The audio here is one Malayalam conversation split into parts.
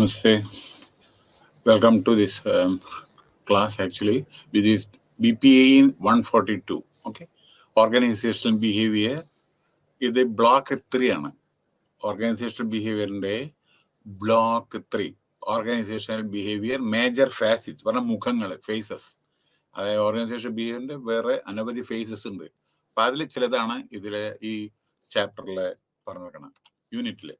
Namaste. Welcome to this class actually with this BPA in 142. Okay. Organizational behavior. ഇത് ബ്ലോക്ക് 3 ആണ്. ഓർഗനൈസേഷണൽ ബിഹേവിയറിന്റെ ബ്ലോക്ക് 3. ഓർഗനൈസേഷണൽ ബിഹേവിയർ മേജർ ഫാസിറ്റ്സ് പറഞ്ഞ മുഖങ്ങൾ, ഫേസസ്. അതായത് ഓർഗനൈസേഷൻ ബിഹേവിയറിന്റെ വേറെ അനവധി ഫേസസ് ഉണ്ട്. അപ്പൊ അതിൽ ചിലതാണ് ഇതിലെ ഈ ചാപ്റ്ററിൽ പറഞ്ഞിരിക്കണം, യൂണിറ്റില്.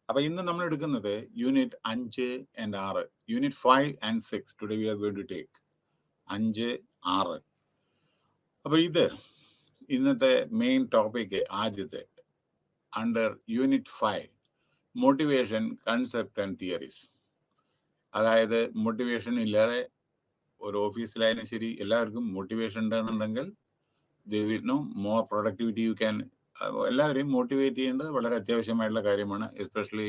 അപ്പൊ ഇന്ന് നമ്മൾ എടുക്കുന്നത് unit 5 and 6, unit 5 and 6. Today we are going to take 5, 6. അപ്പൊ ഇത് ഇന്നത്തെ മെയിൻ ടോപ്പിക്. ആദ്യത്തെ under unit 5 motivation concept and theories. അതായത് മോട്ടിവേഷൻ ഇല്ലാതെ ഒരു ഓഫീസിലായാലും ശരി എല്ലാവർക്കും മോട്ടിവേഷൻ ഉണ്ടെന്നുണ്ടെങ്കിൽ they will no more productivity. You can എല്ലാവരെയും മോട്ടിവേറ്റ് ചെയ്യേണ്ടത് വളരെ അത്യാവശ്യമായിട്ടുള്ള കാര്യമാണ്, especially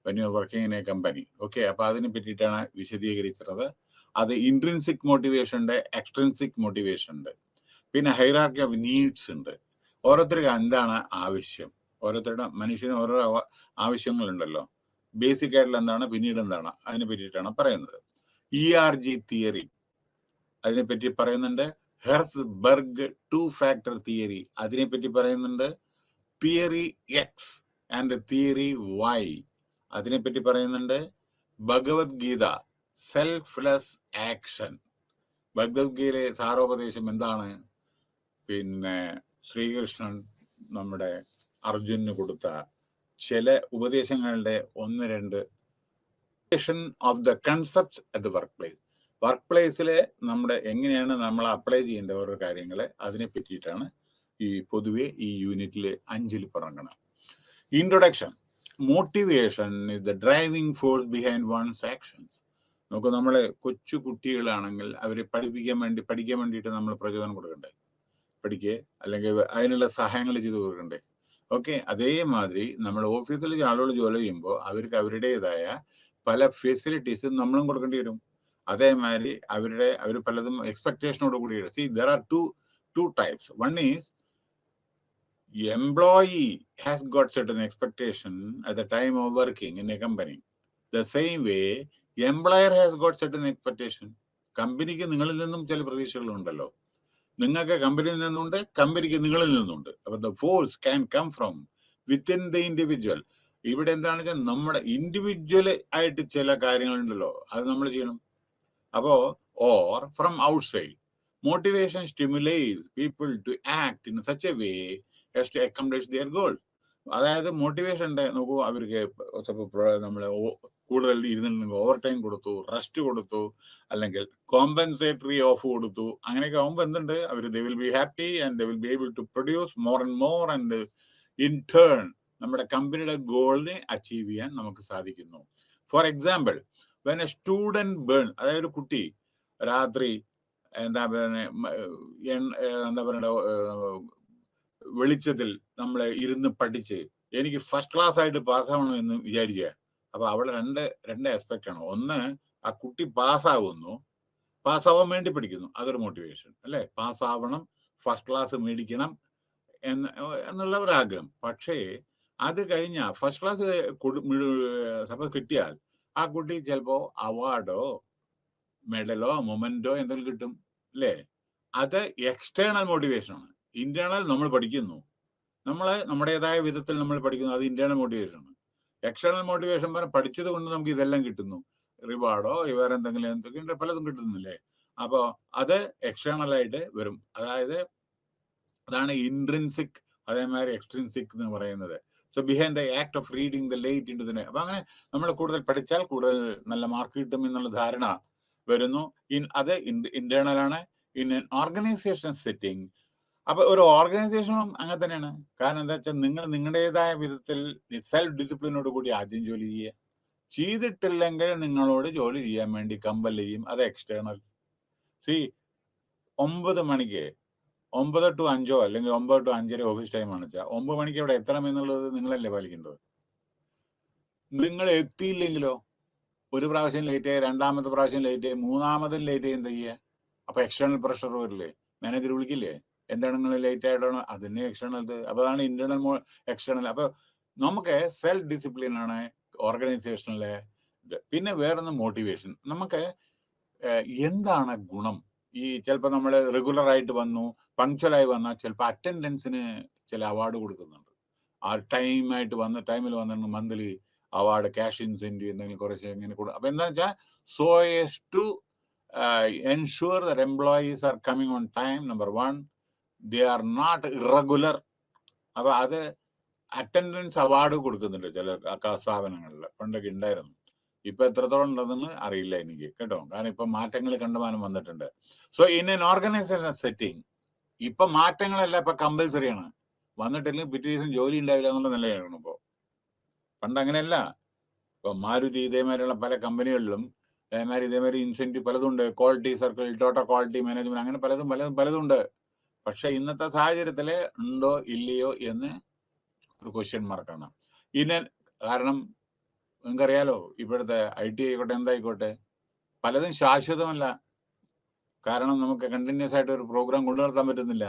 when you are working in a company. Okay, അപ്പൊ അതിനെ പറ്റിയിട്ടാണ് വിശദീകരിച്ചത്. അത് ഇൻട്രിൻസിക് മോട്ടിവേഷൻ ഉണ്ട്, എക്സ്ട്രിൻസിക് മോട്ടിവേഷൻ ഉണ്ട്, പിന്നെ ഹൈറാർക്കി ഓഫ് നീഡ്സ് ഉണ്ട്. ഓരോരുത്തർക്ക് എന്താണ് ആവശ്യം, ഓരോരുത്തരുടെ മനുഷ്യന് ഓരോ ആവശ്യങ്ങളുണ്ടല്ലോ. ബേസിക് ആയിട്ടുള്ള എന്താണ്, പിന്നീട് എന്താണ്, അതിനെ പറ്റിയിട്ടാണ് പറയുന്നത്. ERG തിയറി അതിനെപ്പറ്റി പറയുന്നുണ്ട്. ഹെർസ്ബർഗ് 2-factor തിയറി അതിനെപ്പറ്റി പറയുന്നുണ്ട്. Theory X and theory Y അതിനെപ്പറ്റി പറയുന്നുണ്ട്. Bhagavad Gita selfless action. ഭഗവത്ഗീതയിലെ സാരോപദേശം എന്താണ്? പിന്നെ ശ്രീകൃഷ്ണൻ നമ്മുടെ അർജുനന് കൊടുത്ത ചില ഉപദേശങ്ങളുടെ 1-2 of the concept at the work place. Work പ്ലേസിലെ നമ്മുടെ എങ്ങനെയാണ് നമ്മൾ അപ്ലൈ ചെയ്യേണ്ട ഓരോ കാര്യങ്ങളെ അതിനെ പറ്റിയിട്ടാണ് ഈ പൊതുവെ ഈ യൂണിറ്റിൽ 5 പറഞ്ഞത്. Introduction. Motivation is the driving force behind one's actions. നമുക്ക് നമ്മളെ കൊച്ചു കുട്ടികളാണെങ്കിൽ അവരെ പഠിക്കാൻ വേണ്ടിയിട്ട് നമ്മൾ പ്രചോദനം കൊടുക്കണ്ടേ, പഠിക്കുക, അല്ലെങ്കിൽ അതിനുള്ള സഹായങ്ങൾ ചെയ്ത് കൊടുക്കണ്ടേ. ഓക്കെ, അതേമാതിരി നമ്മൾ ഓഫീസിൽ ആളുകൾ ജോലി ചെയ്യുമ്പോൾ അവർക്ക് അവരുടേതായ പല ഫെസിലിറ്റീസും നമ്മളും കൊടുക്കേണ്ടി വരും. അതേമാതിരി അവർ പലതും എക്സ്പെക്ടേഷനോട് കൂടി. C there are two types. One is employee has got certain expectation at the time of working in a company. The same way employer has got certain expectation. കമ്പനിക്ക് നിങ്ങളിൽ നിന്നും ചില പ്രതീക്ഷകളുണ്ടല്ലോ. നിങ്ങൾക്ക് കമ്പനിയിൽ നിന്നുണ്ട്, കമ്പനിക്ക് നിങ്ങളിൽ നിന്നുണ്ട്. അപ്പൊ the force can come from within the individual. ഇവിടെ എന്താണെന്ന് വെച്ചാൽ നമ്മുടെ ഇൻഡിവിജ്വൽ ആയിട്ട് ചില കാര്യങ്ങളുണ്ടല്ലോ, അത് നമ്മൾ ചെയ്യണം. അപ്പോ or from outside. Motivation stimulates people to act in such a way as to accomplish their goals. അതായത് മോട്ടിവേഷൻ നോക്കൂ, അവർക്ക് നമ്മൾ കൂടുതൽ ഇരുന്നിട്ടുണ്ടെങ്കിൽ ഓവർ ടൈം കൊടുത്തു, റെസ്റ്റ് കൊടുത്തു, അല്ലെങ്കിൽ കോമ്പൻസേറ്ററി ഓഫ് കൊടുത്തു. അങ്ങനെയൊക്കെ ആകുമ്പോൾ എന്തുണ്ട്, അവർ they will be happy and they will be able to produce more and more and in turn നമ്മുടെ കമ്പനിയുടെ ഗോളിനെ അച്ചീവ് ചെയ്യാൻ നമുക്ക് സാധിക്കുന്നു. For example, when a student burn, അതായത് ഒരു കുട്ടി രാത്രി എന്താ പറയണ്ട വെളിച്ചത്തിൽ നമ്മൾ ഇരുന്ന് പഠിച്ച് എനിക്ക് ഫസ്റ്റ് ക്ലാസ് ആയിട്ട് പാസ്സാവണം എന്ന് വിചാരിക്കുക. അപ്പൊ അവിടെ രണ്ട് ആസ്പെക്ട് ആണ്. ഒന്ന്, ആ കുട്ടി പാസ്സാവുന്നു, പാസ്സാവാൻ വേണ്ടി പഠിക്കുന്നു, അതൊരു മോട്ടിവേഷൻ അല്ലെ. പാസ്സാവണം, ഫസ്റ്റ് ക്ലാസ് മേടിക്കണം എന്നുള്ള ഒരു ആഗ്രഹം. പക്ഷേ അത് കഴിഞ്ഞാൽ ഫസ്റ്റ് ക്ലാസ് സപ്പോസ് കിട്ടിയാൽ ആ കുട്ടി ചിലപ്പോ അവാർഡോ മെഡലോ മൊമെന്റോ എന്തെങ്കിലും കിട്ടും അല്ലേ. അത് എക്സ്റ്റേണൽ മോട്ടിവേഷൻ ആണ്. ഇന്റേണൽ നമ്മൾ പഠിക്കുന്നു, നമ്മുടേതായ വിധത്തിൽ നമ്മൾ പഠിക്കുന്നു, അത് ഇന്റേണൽ മോട്ടിവേഷൻ ആണ്. എക്സ്റ്റേണൽ മോട്ടിവേഷൻ പഠിച്ചത് കൊണ്ട് നമുക്ക് ഇതെല്ലാം കിട്ടുന്നു, റിവാർഡോ വേറെ എന്തെങ്കിലും പലതും കിട്ടുന്നില്ലേ. അപ്പോ അത് എക്സ്റ്റേണൽ ആയിട്ട് വരും. അതാണ് ഇൻട്രിൻസിക്, അതേമാതിരി എക്സ്ട്രിൻസിക് എന്ന് പറയുന്നത്. So behind the act of reading the late in to the. അപ്പൊ അങ്ങനെ നമ്മൾ കൂടുതൽ പഠിച്ചാൽ കൂടുതൽ നല്ല മാർക്ക് കിട്ടും എന്നുള്ള ധാരണ വരുന്നു. അത് ഇന്റേണൽ ആണ്. In organisation setting. അപ്പൊ ഒരു ഓർഗനൈസേഷനും അങ്ങനെ തന്നെയാണ്. കാരണം എന്താ വെച്ചാൽ നിങ്ങൾ നിങ്ങളുടേതായ വിധത്തിൽ സെൽഫ് ഡിസിപ്ലിനോട് കൂടി ആദ്യം ജോലി ചെയ്യുക. ചെയ്തിട്ടില്ലെങ്കിൽ നിങ്ങളോട് ജോലി ചെയ്യാൻ വേണ്ടി കമ്പൽ ചെയ്യും, അത് എക്സ്റ്റേണൽ. സി 9 മണിക്ക് 9 to 5 അല്ലെങ്കിൽ 9 to 5:30 ഓഫീസ് ടൈം ആണ് വെച്ചാൽ 9 മണിക്ക് അവിടെ എത്തണം എന്നുള്ളത് നിങ്ങളല്ലേ പാലിക്കേണ്ടത്. നിങ്ങൾ എത്തിയില്ലെങ്കിലോ, ഒരു പ്രാവശ്യം ലേറ്റ് ആയി, 2ാമത്തെ പ്രാവശ്യം ലേറ്റ് ആയി, 3ാമതും ലേറ്റ് ആയി, എന്താ ചെയ്യുക? അപ്പൊ എക്സ്റ്റേണൽ പ്രഷർ വരില്ലേ, മാനേജർ വിളിക്കില്ലേ, എന്താണ് നിങ്ങൾ ലേറ്റ് ആയിട്ടാണ്, അതിനെ എക്സ്റ്റേണൽ. അപ്പൊ അതാണ് ഇന്റേണൽ എക്സ്റ്റേണൽ. അപ്പൊ നമുക്ക് സെൽഫ് ഡിസിപ്ലിൻ ആണ് ഓർഗനൈസേഷനിലെ പിന്നെ വേറൊന്ന് മോട്ടിവേഷൻ. നമുക്ക് എന്താണ് ഗുണം? ഈ ചിലപ്പോൾ നമ്മൾ റെഗുലറായിട്ട് വന്നു, പങ്ക്ച്വലായി വന്നാൽ ചിലപ്പോൾ അറ്റൻഡൻസിന് ചില അവാർഡ് കൊടുക്കുന്നുണ്ട്. ആ ടൈമായിട്ട് വന്ന് ടൈമിൽ വന്നിട്ട് മന്ത്ലി അവാർഡ്, ക്യാഷ് ഇൻസെൻറ്റീവ് എന്തെങ്കിലും കുറച്ച് ഇങ്ങനെ കൊടുക്കും. അപ്പോൾ എന്താണെന്ന് വെച്ചാൽ so as to ensure that employees are coming on time, number one, they are not irregular. അപ്പോൾ അത് അറ്റൻഡൻസ് അവാർഡ് കൊടുക്കുന്നുണ്ട് ചില സ്ഥാപനങ്ങളിൽ, പണ്ടൊക്കെ ഉണ്ടായിരുന്നു. ഇപ്പൊ എത്രത്തോളം ഉണ്ടെന്ന് അറിയില്ല എനിക്ക് കേട്ടോ, കാരണം ഇപ്പൊ മാറ്റങ്ങൾ കണ്ടമാനം വന്നിട്ടുണ്ട്. So in N organisation setting ഇപ്പൊ മാറ്റങ്ങളെല്ലാം ഇപ്പൊ കമ്പൽസറി ആണ്. വന്നിട്ടില്ലെങ്കിൽ പിറ്റേ ദിവസം ജോലി ഉണ്ടാവില്ല എന്നുള്ള നിലയാണ് ഇപ്പോൾ. പണ്ട് അങ്ങനെയല്ല. ഇപ്പൊ മാരുതി ഇതേമാതിരിയുള്ള പല കമ്പനികളിലും ഇതേമാതിരി ഇൻസെന്റീവ് പലതുണ്ട്. Quality circle, total quality management, അങ്ങനെ പലതുണ്ട്. പക്ഷെ ഇന്നത്തെ സാഹചര്യത്തില് ഉണ്ടോ ഇല്ലയോ എന്ന് ഒരു ക്വസ്റ്റ്യൻ മാർക്കാണ്. കാരണം നിങ്ങൾക്കറിയാലോ, ഇപ്പോഴത്തെ IT ആയിക്കോട്ടെ എന്തായിക്കോട്ടെ പലതും ശാശ്വതമല്ല. കാരണം നമുക്ക് കണ്ടിന്യൂസ് ആയിട്ട് ഒരു പ്രോഗ്രാം കൊണ്ടു നടത്താൻ പറ്റുന്നില്ല.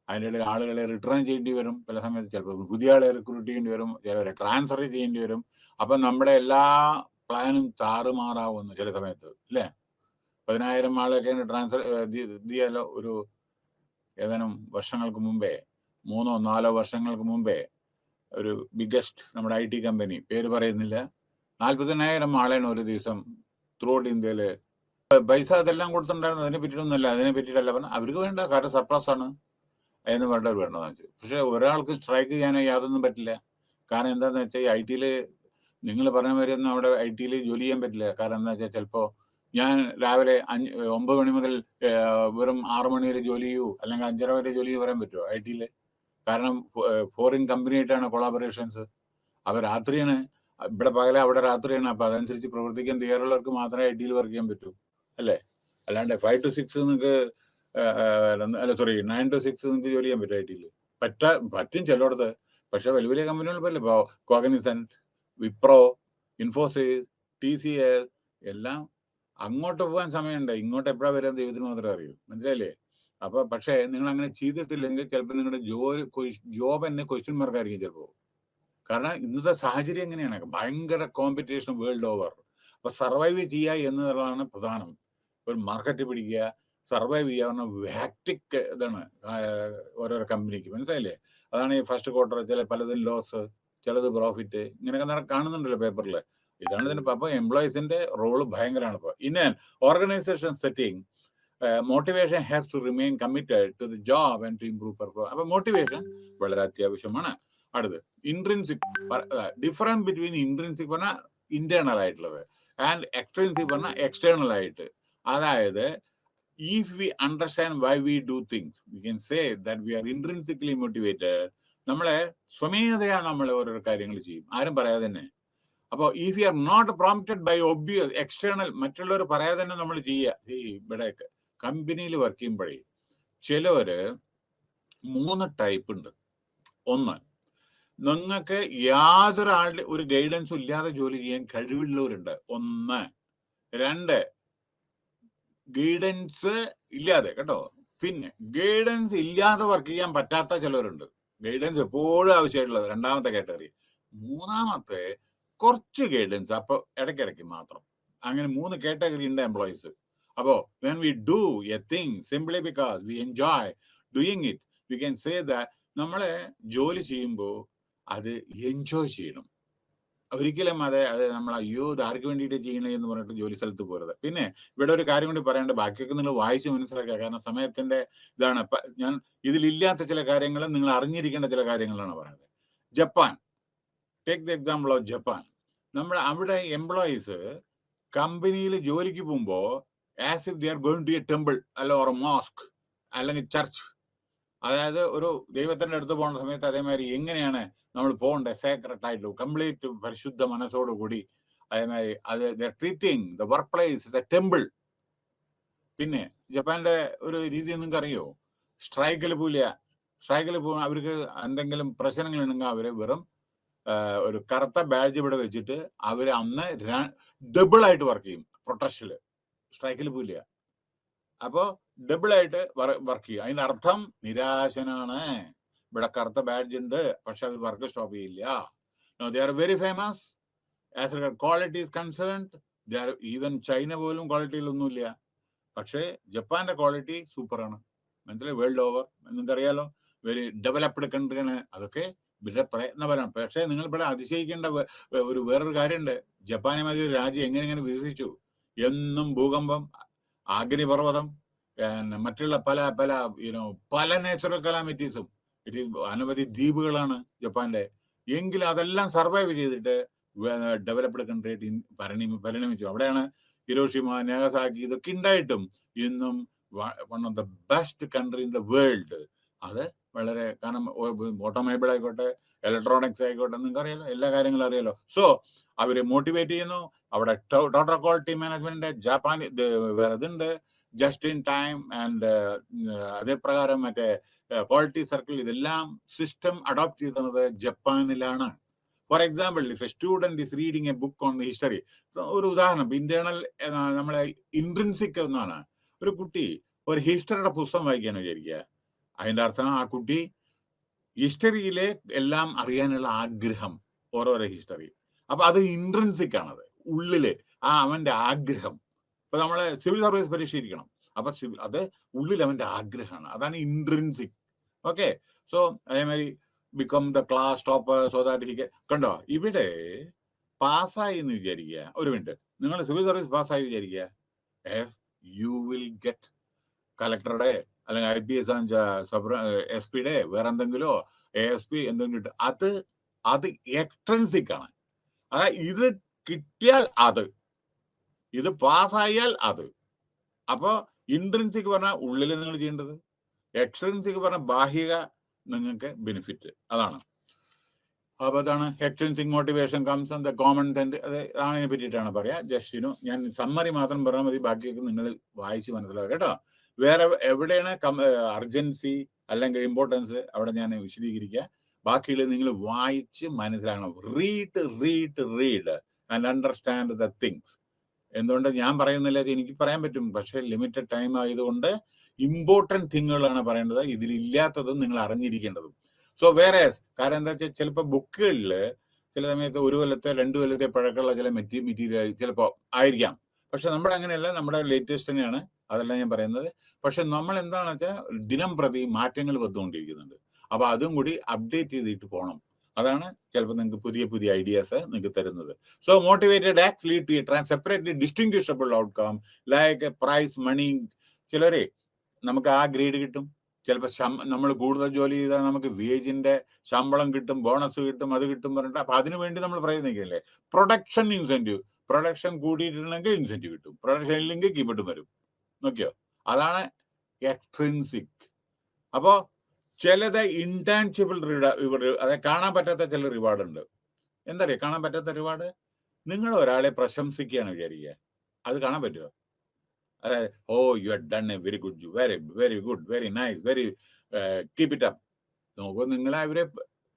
അതിൻ്റെ ഇടയിൽ ആളുകളെ റിട്ടേൺ ചെയ്യേണ്ടി വരും, പല സമയത്ത് ചിലപ്പോൾ പുതിയ ആളെ റിക്രൂട്ട് ചെയ്യേണ്ടി വരും, ചിലവരെ ട്രാൻസ്ഫർ ചെയ്യേണ്ടി വരും. അപ്പം നമ്മുടെ എല്ലാ പ്ലാനും താറുമാറാവുന്നു ചില സമയത്ത്, അല്ലേ? 10,000 ആളൊക്കെ ട്രാൻസ്ഫർ ചെയ്യാലോ. ഒരു ഏതാനും വർഷങ്ങൾക്ക് മുമ്പേ, 3-4 വർഷങ്ങൾക്ക് മുമ്പേ, ഒരു ബിഗ്ഗസ്റ്റ് നമ്മുടെ IT കമ്പനി, പേര് പറയുന്നില്ല, 40,000 ആളെയാണ് ഒരു ദിവസം ത്രൂ ഔട്ട് ഇന്ത്യയില് പൈസ അതെല്ലാം കൊടുത്തിട്ടുണ്ടായിരുന്നു. അതിനെ പറ്റിയിട്ടല്ല പറഞ്ഞാൽ അവർക്ക് വേണ്ട, കാരണം സർപ്ലസ് ആണ് എന്ന് പറഞ്ഞിട്ട് വേണ്ടതെന്ന് വെച്ചു. പക്ഷെ ഒരാൾക്ക് സ്ട്രൈക്ക് ചെയ്യാനോ യാതൊന്നും പറ്റില്ല. കാരണം എന്താണെന്ന് വെച്ചാൽ ഈ IT നിങ്ങൾ പറഞ്ഞ മാതിരി ഒന്നും അവിടെ IT ജോലി ചെയ്യാൻ പറ്റില്ല. കാരണം എന്താ വെച്ചാൽ ചിലപ്പോൾ ഞാൻ രാവിലെ 9 മണി മുതൽ വെറും 6 മണി വരെ ജോലി ചെയ്യൂ, അല്ലെങ്കിൽ 5:30 വരെ ജോലി പറയാൻ പറ്റുമോ IT? കാരണം ഫോറിൻ കമ്പനിയായിട്ടാണ് കൊളാബറേഷൻസ്. അവർ രാത്രിയാണ്, ഇവിടെ പകല അവിടെ രാത്രിയാണ്. അപ്പൊ അതനുസരിച്ച് പ്രവർത്തിക്കാൻ തയ്യാറുള്ളവർക്ക് മാത്രമേ IT വർക്ക് ചെയ്യാൻ പറ്റൂ, അല്ലേ? അല്ലാണ്ട് 5 to 6 നിങ്ങൾക്ക് 9 to 6 നിങ്ങൾക്ക് ജോലി ചെയ്യാൻ പറ്റും IT? പറ്റും ചിലയിടത്ത്. പക്ഷെ വലിയ വലിയ കമ്പനികൾ പറ്റില്ല. ഇപ്പോൾ കോഗ്നിസന്റ്, വിപ്രോ, ഇൻഫോസിസ്, TCS എല്ലാം അങ്ങോട്ട് പോകാൻ സമയമുണ്ട്. ഇങ്ങോട്ട് എപ്പോഴാ വരാൻ ദൈവത്തിന് മാത്രമേ അറിയൂ. മനസ്സിലായില്ലേ? അപ്പൊ പക്ഷേ നിങ്ങൾ അങ്ങനെ ചെയ്തിട്ടില്ലെങ്കിൽ ചിലപ്പോൾ നിങ്ങളുടെ ജോബ് തന്നെ ക്വസ്റ്റ്യൻ മാർക്കായിരിക്കും ചിലപ്പോൾ. കാരണം ഇന്നത്തെ സാഹചര്യം എങ്ങനെയാണ്, ഭയങ്കര കോമ്പറ്റീഷൻ വേൾഡ് ഓവർ. അപ്പൊ സർവൈവ് ചെയ്യുക എന്നുള്ളതാണ് പ്രധാനം. ഒരു മാർക്കറ്റ് പിടിക്കുക, സർവൈവ് ചെയ്യുക പറഞ്ഞാൽ വാക്ടിക് ഇതാണ് ഓരോരോ കമ്പനിക്ക്. മനസ്സിലായില്ലേ? അതാണ് ഈ ഫസ്റ്റ് ക്വാർട്ടർ ചില പലതും ലോസ്, ചിലത് പ്രോഫിറ്റ്, ഇങ്ങനെയൊക്കെ കാണുന്നുണ്ടല്ലോ പേപ്പറിൽ. ഇതാണ് ഇതിന്റെ. അപ്പൊ എംപ്ലോയീസിന്റെ റോള് ഭയങ്കരമാണ്. ഇപ്പൊ in an organisation setting motivation has to remain committed to the job and to improve performance. അപ്പൊ മോട്ടിവേഷൻ വളരെ അത്യാവശ്യമാണ്. അടുത്ത് ഇൻട്രിൻസിക്. ഡിഫറൻസ് ബിറ്റ്വീൻ ഇൻട്രിൻസിക് പറഞ്ഞാൽ ഇന്റേണൽ ആയിട്ടുള്ളത് ആൻഡ് എക്സ്ട്രിൻസിക് പറഞ്ഞാൽ എക്സ്റ്റേണൽ ആയിട്ട്. അതായത് if we understand why we do things, we can say that we are intrinsically motivated. നമ്മളെ സ്വമേധയാ നമ്മൾ ഓരോരോ കാര്യങ്ങൾ ചെയ്യും, ആരും പറയാതെ തന്നെ. അപ്പോൾ if we are not prompted by obvious external, മറ്റുള്ളവർ പറയാതെ തന്നെ നമ്മൾ ചെയ്യുക. ഈ ഇവിടെ കമ്പനിയിൽ വർക്ക് ചെയ്യുമ്പോഴേ ചിലവര് 3 ടൈപ്പ് ഉണ്ട്. ഒന്ന്, നിങ്ങൾക്ക് യാതൊരു ആളുടെ ഒരു ഗൈഡൻസും ഇല്ലാതെ ജോലി ചെയ്യാൻ കഴിവുള്ളവരുണ്ട്. 1. 2, ഗൈഡൻസ് ഇല്ലാതെ, കേട്ടോ. പിന്നെ ഗൈഡൻസ് ഇല്ലാതെ വർക്ക് ചെയ്യാൻ പറ്റാത്ത ചിലവരുണ്ട്. ഗൈഡൻസ് എപ്പോഴും ആവശ്യമായിട്ടുള്ളത്, 2ാമത്തെ കാറ്റഗറി. 3ാമത്തെ കുറച്ച് ഗൈഡൻസ് അപ്പൊ ഇടയ്ക്കിടയ്ക്ക് മാത്രം. അങ്ങനെ 3 കാറ്റഗറി ഉണ്ട് എംപ്ലോയീസ്. അപ്പോ when we do a thing simply because we enjoy doing it, we can say that നമ്മളെ ജോലി ചെയ്യുമ്പോൾ അത് എൻജോയ് ചെയ്യണം. ഒരിക്കലും അത് നമ്മൾ അയ്യോ ഇത് ആർക്ക് വേണ്ടിയിട്ട് ചെയ്യണേ എന്ന് പറഞ്ഞിട്ട് ജോലി സ്ഥലത്ത് പോരുത്. പിന്നെ ഇവിടെ ഒരു കാര്യം കൂടി പറയേണ്ട, ബാക്കിയൊക്കെ നിങ്ങൾ വായിച്ച് മനസ്സിലാക്കുക. കാരണം സമയത്തിന്റെ ഇതാണ്. ഞാൻ ഇതിലില്ലാത്ത ചില കാര്യങ്ങളും നിങ്ങൾ അറിഞ്ഞിരിക്കേണ്ട ചില കാര്യങ്ങളാണ് പറയുന്നത്. Japan, take the example of Japan. അവിടെ എംപ്ലോയീസ് കമ്പനിയിൽ ജോലിക്ക് പോകുമ്പോൾ as if they are going to a temple അല്ല ഓർ മോസ്ക് അല്ലെങ്കിൽ ചർച്ച്. അതായത് ഒരു ദൈവത്തിന്റെ അടുത്ത് പോകുന്ന സമയത്ത് അതേമാതിരി എങ്ങനെയാണ് നമ്മൾ പോകേണ്ടത്, സേക്രട്ട് ആയിട്ട് കംപ്ലീറ്റ് പരിശുദ്ധ മനസ്സോടുകൂടി. അതേമാതിരി അത് treating the work place is A temple. പിന്നെ ജപ്പാന്റെ ഒരു രീതി നിങ്ങൾക്ക് അറിയോ? സ്ട്രൈക്കിൽ പോവില്ല. സ്ട്രൈക്കിൽ പോകും. അവർക്ക് എന്തെങ്കിലും പ്രശ്നങ്ങളുണ്ടെങ്കിൽ അവര് വെറും ഒരു കറുത്ത ബാഡ്ജ് ഇവിടെ വെച്ചിട്ട് അവര് അന്ന് ഡബിൾ ആയിട്ട് വർക്ക് ചെയ്യും. പ്രൊട്ടസ്റ്റില് സ്ട്രൈക്കിൽ പോവില്ല. അപ്പോ ഡബിൾ ആയിട്ട് വർക്ക് ചെയ്യും. അതിന്റെ അർത്ഥം നിരാശനാണ്. ഇവിടെ കറുത്ത ബാഡ്ജ് ഉണ്ട്, പക്ഷെ അവർ വർക്ക് സ്റ്റോപ്പ് ചെയ്യില്ല. No, they are very famous as regard quality is concerned, even China പോലും ക്വാളിറ്റിയിലൊന്നുമില്ല. പക്ഷേ ജപ്പാന്റെ ക്വാളിറ്റി സൂപ്പറാണ്. മനസ്സിലായി? വേൾഡ് ഓവർ നിങ്ങൾക്കറിയാലോ, വെരി ഡെവലപ്ഡ് കൺട്രിയാണ്. അതൊക്കെ ഇവരുടെ പ്രയത്നപരമാണ്. പക്ഷേ നിങ്ങൾ ഇവിടെ അതിശയിക്കേണ്ട വേറൊരു കാര്യമുണ്ട്. ജപ്പാനെ മാതിരി രാജ്യം എങ്ങനെ വികസിച്ചു? എന്നും ഭൂകമ്പം, അഗ്നിപർവ്വതം, മറ്റുള്ള പല നാച്ചുറൽ കലാമിറ്റീസും. അനവധി ദ്വീപുകളാണ് ജപ്പാന്റെ. എങ്കിലും അതെല്ലാം സർവൈവ് ചെയ്തിട്ട് ഡെവലപ്ഡ് കൺട്രി ആയിട്ട് പരിണമിച്ചു. അവിടെയാണ് ഹിരോഷിമ, നാഗസാക്കി ഇതൊക്കെ ഉണ്ടായിട്ടും ഇന്നും one of the best country in the world. അത് വളരെ, കാരണം ഓട്ടോമൊബൈൽ ആയിക്കോട്ടെ, ഇലക്ട്രോണിക്സ് ആയിക്കോട്ടെ, നിങ്ങൾക്ക് അറിയാലോ, എല്ലാ കാര്യങ്ങളും അറിയാലോ. സോ അവര് മോട്ടിവേറ്റ് ചെയ്യുന്നു. അവിടെ ടോട്ടൽ ക്വാളിറ്റി മാനേജ്മെന്റ്, ജപ്പാൻ വേറെ ഇതുണ്ട്, ജസ്റ്റ് ഇൻ ടൈം ആൻഡ് അതേ പ്രകാരം മറ്റേ ക്വാളിറ്റി സർക്കിൾ, ഇതെല്ലാം സിസ്റ്റം അഡോപ്റ്റ് ചെയ്യുന്നത് ജപ്പാനിലാണ്. For example, if a student is reading a book on history, ഒരു ഉദാഹരണം, ഇന്റേണൽ നമ്മളെ ഇൻട്രിൻസിക് എന്നാണ്. ഒരു കുട്ടി ഒരു ഹിസ്റ്ററിയുടെ പുസ്തകം വായിക്കാന്ന് വിചാരിക്കുക. അതിന്റെ അർത്ഥം ആ കുട്ടി ഹിസ്റ്ററിയിലെ എല്ലാം അറിയാനുള്ള ആഗ്രഹം, ഓരോരോ ഹിസ്റ്ററി. അപ്പൊ അത് ഇൻട്രിൻസിക് ആണത്, ഉള്ളില് അവന്റെ ആഗ്രഹം. ഇപ്പൊ നമ്മള് സിവിൽ സർവീസ് പരിശീലിക്കണം, അപ്പൊ അത് ഉള്ളിൽ അവന്റെ ആഗ്രഹമാണ്, അതാണ് ഇൻട്രിൻസിക്. ഓക്കെ, സോ അതേമാതിരി become the class topper so that he കണ്ടോ. ഇവിടെ പാസ്സായി എന്ന് വിചാരിക്കുക, ഒരു മിനിറ്റ്, നിങ്ങൾ സിവിൽ സർവീസ് പാസ്സായി വിചാരിക്കുക, യു വിൽ ഗെറ്റ് കളക്ടറുടെ അല്ലെങ്കിൽ IPS SP വേറെ എന്തെങ്കിലോ ASP എന്തെങ്കിലും കിട്ടും. അത് എക്സ്ട്രൻസിക് ആണ്. അതായത് ഇത് കിട്ടിയാൽ ഇത് പാസ്സായാൽ അപ്പോ ഇൻട്രിൻസിക് പറഞ്ഞാൽ ഉള്ളിൽ നിങ്ങൾ ചെയ്യേണ്ടത്, എക്സ്ട്രൻസിക് പറഞ്ഞാൽ ബാഹ്യക നിങ്ങൾക്ക് ബെനിഫിറ്റ്. അതാണ്. അപ്പൊ അതാണ് extrinsic motivation comes and the common tend. അതിനെ പറ്റിയിട്ടാണ് പറയാ. ജസ്റ്റ് ഞാൻ സമ്മറി മാത്രം പറഞ്ഞാൽ മതി, ബാക്കിയൊക്കെ നിങ്ങൾ വായിച്ച് മനസ്സിലാക്കുക കേട്ടോ. വേറെ എവിടെയാണ് അർജൻസി അല്ലെങ്കിൽ ഇമ്പോർട്ടൻസ്, അവിടെ ഞാൻ വിശദീകരിക്കുക. ബാക്കിയുള്ളത് നിങ്ങൾ വായിച്ച് മനസ്സിലാക്കണം. Read and understand the things. എന്തുകൊണ്ട് ഞാൻ പറയുന്നില്ല, എനിക്ക് പറയാൻ പറ്റും, പക്ഷെ ലിമിറ്റഡ് ടൈം ആയതുകൊണ്ട് ഇമ്പോർട്ടൻറ്റ് തിങ്ങുകളാണ് പറയേണ്ടത്, ഇതിലില്ലാത്തതും നിങ്ങൾ അറിഞ്ഞിരിക്കേണ്ടതും. സോ വേറെ കാരണം എന്താ വെച്ചാൽ, ചിലപ്പോൾ ബുക്കുകളിൽ ചില സമയത്ത് 1 കൊല്ലത്തെ 2 കൊല്ലത്തെ പഴക്കമുള്ള ചില മെറ്റീരിയൽ ചിലപ്പോൾ ആയിരിക്കാം. പക്ഷെ നമ്മുടെ അങ്ങനെയല്ല, നമ്മുടെ ലേറ്റസ്റ്റ് തന്നെയാണ്, അതല്ല ഞാൻ പറയുന്നത്. പക്ഷെ നമ്മൾ എന്താണെന്ന് വെച്ചാൽ ദിനം പ്രതി മാറ്റങ്ങൾ വന്നുകൊണ്ടിരിക്കുന്നുണ്ട്. അപ്പൊ അതും കൂടി അപ്ഡേറ്റ് ചെയ്തിട്ട് പോകണം. അതാണ് ചിലപ്പോൾ നിങ്ങൾക്ക് പുതിയ ഐഡിയാസ് നിങ്ങൾക്ക് തരുന്നത്. So motivated acts lead to separately distinguishable outcome like prize, money. ചിലരെ നമുക്ക് ആ ഗ്രേഡ് കിട്ടും, ചിലപ്പോൾ നമ്മൾ കൂടുതൽ ജോലി ചെയ്താൽ നമുക്ക് വേജിന്റെ ശമ്പളം കിട്ടും, ബോണസ് കിട്ടും, അത് കിട്ടും പറഞ്ഞിട്ട് അപ്പൊ അതിനു വേണ്ടി നമ്മൾ പ്രയത്നിക്കില്ലേ. പ്രൊഡക്ഷൻ ഇൻസെന്റീവ്, പ്രൊഡക്ഷൻ കൂടിയിട്ടുണ്ടെങ്കിൽ ഇൻസെന്റീവ് കിട്ടും, പ്രൊഡക്ഷൻ ഇല്ലെങ്കിൽ കീപ്പിട്ടും വരും. നോക്കിയോ, അതാണ് എക്സ്ട്രിൻസിക്. അപ്പോ ചിലത് ഇൻടാൻജിബിൾ അതായത് കാണാൻ പറ്റാത്ത ചില റിവാർഡ് ഉണ്ട്. എന്താ പറയുക കാണാൻ പറ്റാത്ത റിവാർഡ്? നിങ്ങൾ ഒരാളെ പ്രശംസിക്കുകയാണ് വിചാരിക്കുക, അത് കാണാൻ പറ്റുമോ? അതായത് you are done A very good, very good, very nice, very keep it up. നോക്കൂ, നിങ്ങളെ അവരെ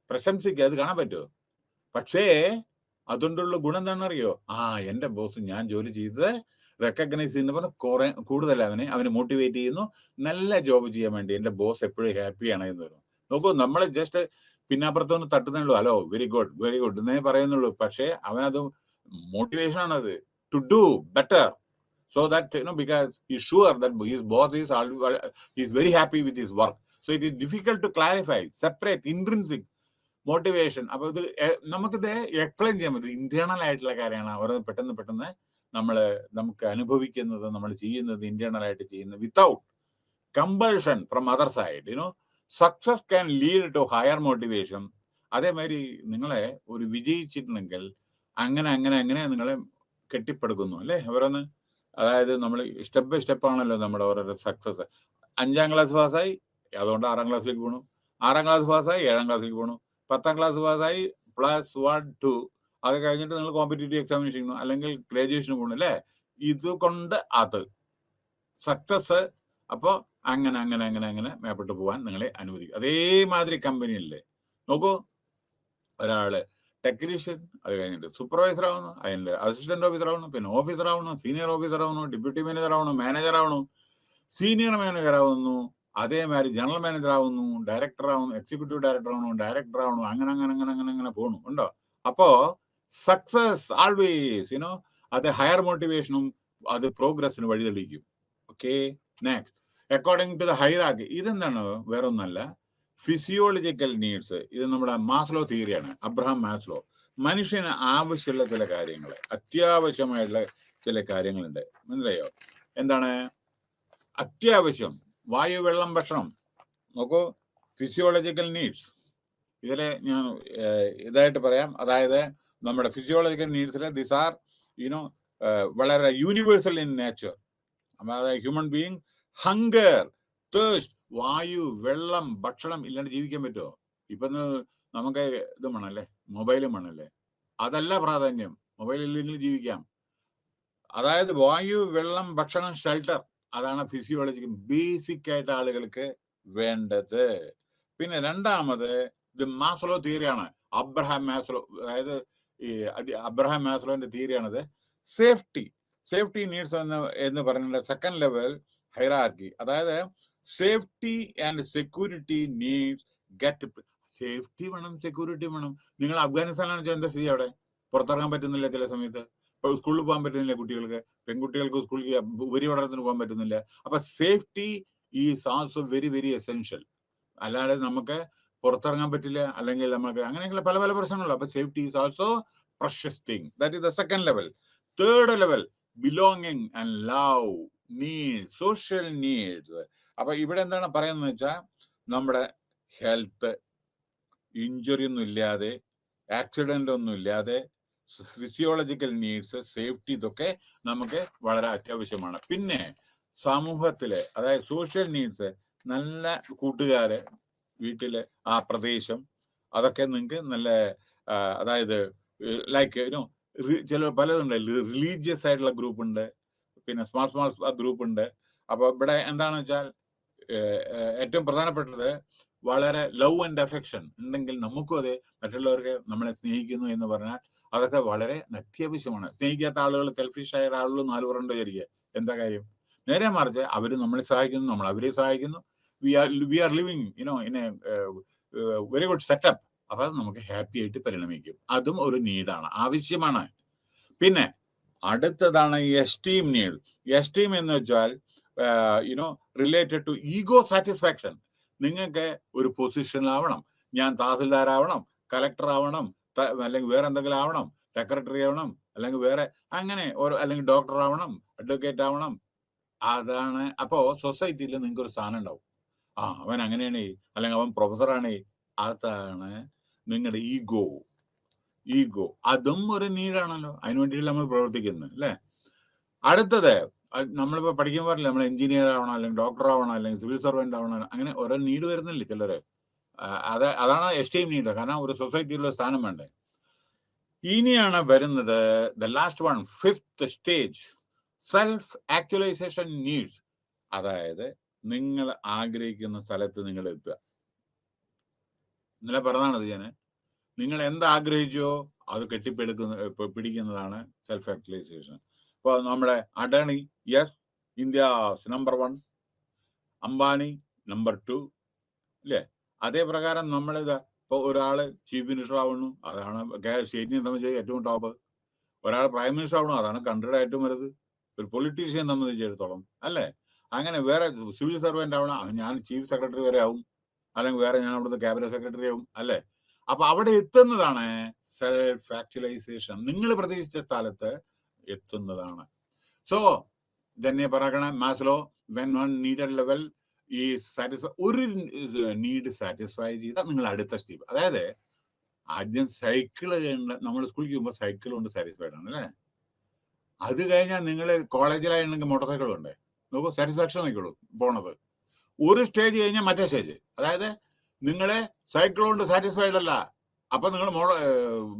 പ്രശംസിക്കുക, അത് കാണാൻ പറ്റുമോ? പക്ഷേ അതുകൊണ്ടുള്ള ഗുണം എന്താണെന്നറിയോ? എൻ്റെ ബോസ് ഞാൻ ജോലി ചെയ്തത് റെക്കഗ്നൈസ് ചെയ്യുന്ന പറഞ്ഞാൽ കൂടുതൽ അവനെ മോട്ടിവേറ്റ് ചെയ്യുന്നു, നല്ല ജോബ് ചെയ്യാൻ വേണ്ടി. എൻ്റെ ബോസ് എപ്പോഴും ഹാപ്പിയാണ് എന്ന് പറയുന്നു. നോക്കൂ, നമ്മൾ ജസ്റ്റ് പിന്നാപ്പുറത്തൊന്ന് തട്ടുന്നുള്ളൂ, ഹലോ വെരി ഗുഡ് എന്നേ പറയുന്നുള്ളൂ. പക്ഷേ അവനത് മോട്ടിവേഷൻ ആണത്, to do better. So that because he's sure that his boss is very happy with his work. So it is difficult to clarify, separate intrinsic motivation. അപ്പൊ ഇത് നമുക്കിത് എക്സ്പ്ലെയിൻ ചെയ്യാൻ പറ്റും. ഇന്റേണൽ ആയിട്ടുള്ള കാര്യമാണ്. അവർ പെട്ടെന്ന് നമുക്ക് അനുഭവിക്കുന്നത്, നമ്മൾ ചെയ്യുന്നത് ഇന്റേണൽ ആയിട്ട് ചെയ്യുന്നത് without compulsion from other side. Success can lead to higher motivation. അതേമാതിരി നിങ്ങളെ ഒരു വിജയിച്ചിട്ടുണ്ടെങ്കിൽ അങ്ങനെ നിങ്ങളെ കെട്ടിപ്പടുക്കുന്നു അല്ലേ ഓരോന്ന്. അതായത് നമ്മൾ സ്റ്റെപ്പ് ബൈ സ്റ്റെപ്പ് ആണല്ലോ നമ്മുടെ ഓരോരോ സക്സസ്. 5ാം ക്ലാസ് പാസ്സായി, അതുകൊണ്ട് 6ാം ക്ലാസ്സിലേക്ക് പോകണം. 6ാം ക്ലാസ് പാസ്സായി 7ാം ക്ലാസ്സിലേക്ക് പോകണം. 10ാം ക്ലാസ് പാസ്സായി +1, 2 അത് കഴിഞ്ഞിട്ട് നിങ്ങൾ കോമ്പറ്റേറ്റീവ് എക്സാമിനേഷൻ ചെയ്യണം, അല്ലെങ്കിൽ ഗ്രാജുവേഷന് പോകണം അല്ലേ. ഇതുകൊണ്ട് അത് സക്സസ്. അപ്പോൾ അങ്ങനെ മേപ്പെട്ട് പോകാൻ നിങ്ങളെ അനുവദിക്കും. അതേമാതിരി കമ്പനിയിലെ നോക്കൂ, ഒരാള് ടെക്നീഷ്യൻ, അത് കഴിഞ്ഞിട്ട് സൂപ്പർവൈസർ ആവുന്നു, അതിന്റെ അസിസ്റ്റന്റ് ഓഫീസർ ആവുന്നു, പിന്നെ ഓഫീസർ ആവുന്നു, സീനിയർ ഓഫീസർ ആവുന്നു, ഡെപ്യൂട്ടി മാനേജർ ആവുന്നു, മാനേജർ ആവുന്നു, സീനിയർ മാനേജർ ആവുന്നു, അതേമാതിരി ജനറൽ മാനേജർ ആവുന്നു, ഡയറക്ടർ ആവുന്നു, എക്സിക്യൂട്ടീവ് ഡയറക്ടർ ആവുന്നു, ഡയറക്ടർ ആവുന്നു, അങ്ങനെ പോകണു ഉണ്ടോ. അപ്പോ സക്സസ് ആൾവേസ് അത് ഹയർ മോട്ടിവേഷനും അത് പ്രോഗ്രസിന് വഴിതെളിക്കും. Okay, next according to the hierarchy. ഇതെന്താണ്, വേറെ ഒന്നല്ല, ഫിസിയോളജിക്കൽ നീഡ്സ്. ഇത് നമ്മുടെ മാസ്ലോ തിയറിയാണ്, അബ്രഹാം മാസ്ലോ. മനുഷ്യന് ആവശ്യമുള്ള ചില കാര്യങ്ങൾ, അത്യാവശ്യമായിട്ടുള്ള ചില കാര്യങ്ങളുണ്ട്, മനസ്സിലായോ? എന്താണ് അത്യാവശ്യം? വായു, വെള്ളം, ഭക്ഷണം. നോക്കൂ, ഫിസിയോളജിക്കൽ നീഡ്സ്. ഇതിൽ ഞാൻ ഇതായിട്ട് പറയാം. അതായത് നമ്മുടെ ഫിസിയോളജിക്കൽ നീഡ്സിൽ ദിസ് ആർ വളരെ യൂണിവേഴ്സൽ ഇൻ നേച്ചർ. അതായത് ഹ്യൂമൻ ബീയിങ്, ഹങ്കർ, തേഴ്സ്റ്റ്, വായു, വെള്ളം, ഭക്ഷണം ഇല്ലാണ്ട് ജീവിക്കാൻ പറ്റുമോ? ഇപ്പൊ നമുക്ക് ഇത് വേണമല്ലേ, മൊബൈലും വേണമല്ലേ? അതല്ല പ്രാധാന്യം, മൊബൈൽ ഇല്ലെങ്കിൽ ജീവിക്കാം. അതായത് വായു, വെള്ളം, ഭക്ഷണം, ഷെൽട്ടർ, അതാണ് ഫിസിയോളജിക്കൽ ബേസിക് ആയിട്ട് ആളുകൾക്ക് വേണ്ടത്. പിന്നെ രണ്ടാമത് ഇത് മാസ്ലോ തിയറിയാണ്, അബ്രഹാം മാസ്ലോ. അതായത് ഈ അബ്രഹാം മാസ്ലോന്റെ തിയറിയാണത്. സേഫ്റ്റി നീഡ്സ് എന്ന് പറയുന്നത് സെക്കൻഡ് ലെവൽ ഹൈറാർക്കി. അതായത് safety and security needs get. Safety വേണം, സെക്യൂരിറ്റി വേണം. നിങ്ങൾ അഫ്ഗാനിസ്ഥാനാണ് വെച്ചാൽ എന്താ സ്ഥിതി? അവിടെ പുറത്തിറങ്ങാൻ പറ്റുന്നില്ല, ചില സമയത്ത് ഇപ്പൊ സ്കൂളിൽ പോകാൻ പറ്റുന്നില്ല കുട്ടികൾക്ക്, പെൺകുട്ടികൾക്ക് സ്കൂളിൽ ഉപരിപഠനത്തിന് പോകാൻ പറ്റുന്നില്ല. അപ്പൊ safety is also very very essential. അല്ലാതെ നമുക്ക് പുറത്തിറങ്ങാൻ പറ്റില്ല, അല്ലെങ്കിൽ നമുക്ക് അങ്ങനെയുള്ള പല പല പ്രശ്നങ്ങളുണ്ട്. അപ്പൊ safety is also precious thing. That is the second level. Third level belonging and love needs, social needs. അപ്പൊ ഇവിടെ എന്താണ് പറയുന്നത് വെച്ചാൽ, നമ്മുടെ ഹെൽത്ത്, ഇഞ്ചുറി ഒന്നും ഇല്ലാതെ, ആക്സിഡന്റ് ഒന്നും ഇല്ലാതെ, ഫിസിയോളജിക്കൽ നീഡ്സ്, സേഫ്റ്റി, ഇതൊക്കെ നമുക്ക് വളരെ അത്യാവശ്യമാണ്. പിന്നെ സമൂഹത്തിലെ, അതായത് സോഷ്യൽ നീഡ്സ്, നല്ല കൂട്ടുകാര്, വീട്ടിലെ ആ പ്രദേശം, അതൊക്കെ നിങ്ങൾക്ക് നല്ല, അതായത് ലൈക്ക് ചില പലതുണ്ട്. റിലീജിയസ് ആയിട്ടുള്ള ഗ്രൂപ്പ് ഉണ്ട്, പിന്നെ സ്മാൾ ഗ്രൂപ്പ് ഉണ്ട്. അപ്പൊ ഇവിടെ എന്താണെന്ന് വെച്ചാൽ ഏറ്റവും പ്രധാനപ്പെട്ടത് വളരെ ലവ് ആൻഡ് അഫെക്ഷൻ ഉണ്ടെങ്കിൽ നമുക്കും അതെ, മറ്റുള്ളവർക്ക് നമ്മളെ സ്നേഹിക്കുന്നു എന്ന് പറഞ്ഞാൽ അതൊക്കെ വളരെ അത്യാവശ്യമാണ്. സ്നേഹിക്കാത്ത ആളുകൾ, സെൽഫിഷ് ആയ ആളുകൾ 4 പേരുണ്ട് വിചാരിക്കുക, എന്താ കാര്യം? നേരെ മറിച്ച് അവർ നമ്മളെ സഹായിക്കുന്നു, നമ്മൾ അവരെ സഹായിക്കുന്നു. We are living in a very good setup. അപ്പൊ അത് നമുക്ക് ഹാപ്പി ആയിട്ട് പരിണമിക്കും. അതും ഒരു നീഡാണ്, ആവശ്യമാണ്. പിന്നെ അടുത്തതാണ് എസ്റ്റീം നീഡ്. എസ്റ്റീം എന്ന് വെച്ചാൽ റിലേറ്റഡ് ടു ഈഗോ സാറ്റിസ്ഫാക്ഷൻ. നിങ്ങൾക്ക് ഒരു പൊസിഷനിലാവണം, ഞാൻ തഹസിൽദാർ ആവണം, കലക്ടർ ആവണം, അല്ലെങ്കിൽ വേറെ എന്തെങ്കിലും ആവണം, സെക്രട്ടറി ആവണം, അല്ലെങ്കിൽ വേറെ അങ്ങനെ അല്ലെങ്കിൽ ഡോക്ടർ ആവണം, അഡ്വക്കേറ്റ് ആവണം. അതാണ്. അപ്പോ സൊസൈറ്റിയിൽ നിങ്ങൾക്ക് ഒരു സ്ഥാനം ഉണ്ടാവും. അവൻ അങ്ങനെയാണ്, അല്ലെങ്കിൽ അവൻ പ്രൊഫസറാണ്. അതാണ് നിങ്ങളുടെ ഈഗോ. അതും ഒരു നീഡാണല്ലോ, അതിനു വേണ്ടിയിട്ട് നമ്മൾ പ്രവർത്തിക്കുന്നത് അല്ലേ? അടുത്തത്, നമ്മളിപ്പോ പഠിക്കുമ്പോൾ പറഞ്ഞില്ല, നമ്മൾ എഞ്ചിനീയർ ആവണം, അല്ലെങ്കിൽ ഡോക്ടർ ആവണം, അല്ലെങ്കിൽ സിവിൽ സർവന്റ് ആവണം, അങ്ങനെ ഓരോ നീഡ് വരുന്നില്ലേ ചിലര്. അതാണ് എസ്റ്റീം നീഡ്. കാരണം ഒരു സൊസൈറ്റിയിലുള്ള സ്ഥാനം വേണ്ടേ. ഇനിയാണ് വരുന്നത് the last one, fifth stage, self actualisation needs. അതായത് നിങ്ങൾ ആഗ്രഹിക്കുന്ന സ്ഥലത്ത് നിങ്ങൾ എത്തുക. ഇന്നലെ പറഞ്ഞാണത് ഞാൻ. നിങ്ങൾ എന്താഗ്രഹിച്ചോ അത് പിടിക്കുന്നതാണ് സെൽഫ് ആക്ച്വലൈസേഷൻ. ഇപ്പൊ നമ്മുടെ Adani, yes, India number 1, Ambani number 2 അല്ലേ? അതേ പ്രകാരം നമ്മളിത് ഇപ്പൊ ഒരാള് ചീഫ് മിനിസ്റ്റർ ആവുന്നു, അതാണ് സ്റ്റേറ്റിനെ സംബന്ധിച്ച് ഏറ്റവും ടോപ്പ്. ഒരാൾ പ്രൈം മിനിസ്റ്റർ ആവണം, അതാണ് കൺട്രിയുടെ ഏറ്റവും വലുത്, ഒരു പൊളിറ്റീഷ്യനെ സംബന്ധിച്ചിടത്തോളം അല്ലേ? അങ്ങനെ വേറെ സിവിൽ സർവന്റ് ആവണം, ഞാൻ ചീഫ് സെക്രട്ടറി വരെ ആവും, അല്ലെങ്കിൽ വേറെ ഞാൻ അവിടുത്തെ ക്യാബിനറ്റ് സെക്രട്ടറി ആവും അല്ലേ? അപ്പൊ അവിടെ എത്തുന്നതാണ് സെൽഫ് ആക്ച്വലൈസേഷൻ. നിങ്ങൾ പ്രതീക്ഷിച്ച സ്ഥലത്ത് എത്തുന്നതാണ്. സോ തന്നെ പറയണ Maslow, when one needed level ഈ സാറ്റിസ്ഫൈ, ഒരു നീഡ് സാറ്റിസ്ഫൈ ചെയ്താൽ നിങ്ങൾ അടുത്ത സ്റ്റെപ്പ്. അതായത് ആദ്യം സൈക്കിള്, നമ്മൾ സ്കൂളിൽ പോകുമ്പോൾ സൈക്കിൾ കൊണ്ട് സാറ്റിസ്ഫൈഡ് ആണ് അല്ലേ? അത് കഴിഞ്ഞാൽ നിങ്ങൾ കോളേജിലായിട്ടുണ്ടെങ്കിൽ മോട്ടോർ സൈക്കിളും ഉണ്ട്, നോക്കൂ, സാറ്റിസ്ഫാക്ഷൻ നോക്കിക്കോളൂ പോണത്. ഒരു സ്റ്റേജ് കഴിഞ്ഞാൽ മറ്റേ സ്റ്റേജ്. അതായത് നിങ്ങളെ സൈക്കിൾ കൊണ്ട് സാറ്റിസ്ഫൈഡ് അല്ല, അപ്പൊ നിങ്ങൾ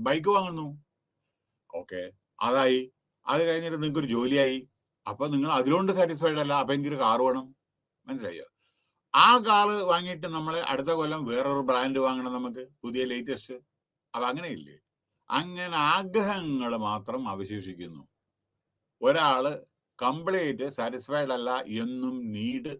ബൈക്ക് വാങ്ങുന്നു, ഓക്കെ, അതായി. അത് കഴിഞ്ഞിട്ട് നിങ്ങൾക്ക് ഒരു ജോലിയായി, അപ്പൊ നിങ്ങൾ അതിലുകൊണ്ട് സാറ്റിസ്ഫൈഡ് അല്ല, അപ്പൊ എനിക്കൊരു കാർ വേണം, മനസ്സിലായോ? ആ കാറ് വാങ്ങിയിട്ട് നമ്മൾ അടുത്ത കൊല്ലം വേറൊരു ബ്രാൻഡ് വാങ്ങണം, നമുക്ക് പുതിയ ലേറ്റസ്റ്റ്. അപ്പൊ അങ്ങനെയില്ലേ? അങ്ങനെ ആഗ്രഹങ്ങൾ മാത്രം അവശേഷിക്കുന്നു. ഒരാള് കംപ്ലീറ്റ് സാറ്റിസ്ഫൈഡ് അല്ല, എന്നും നീഡ്,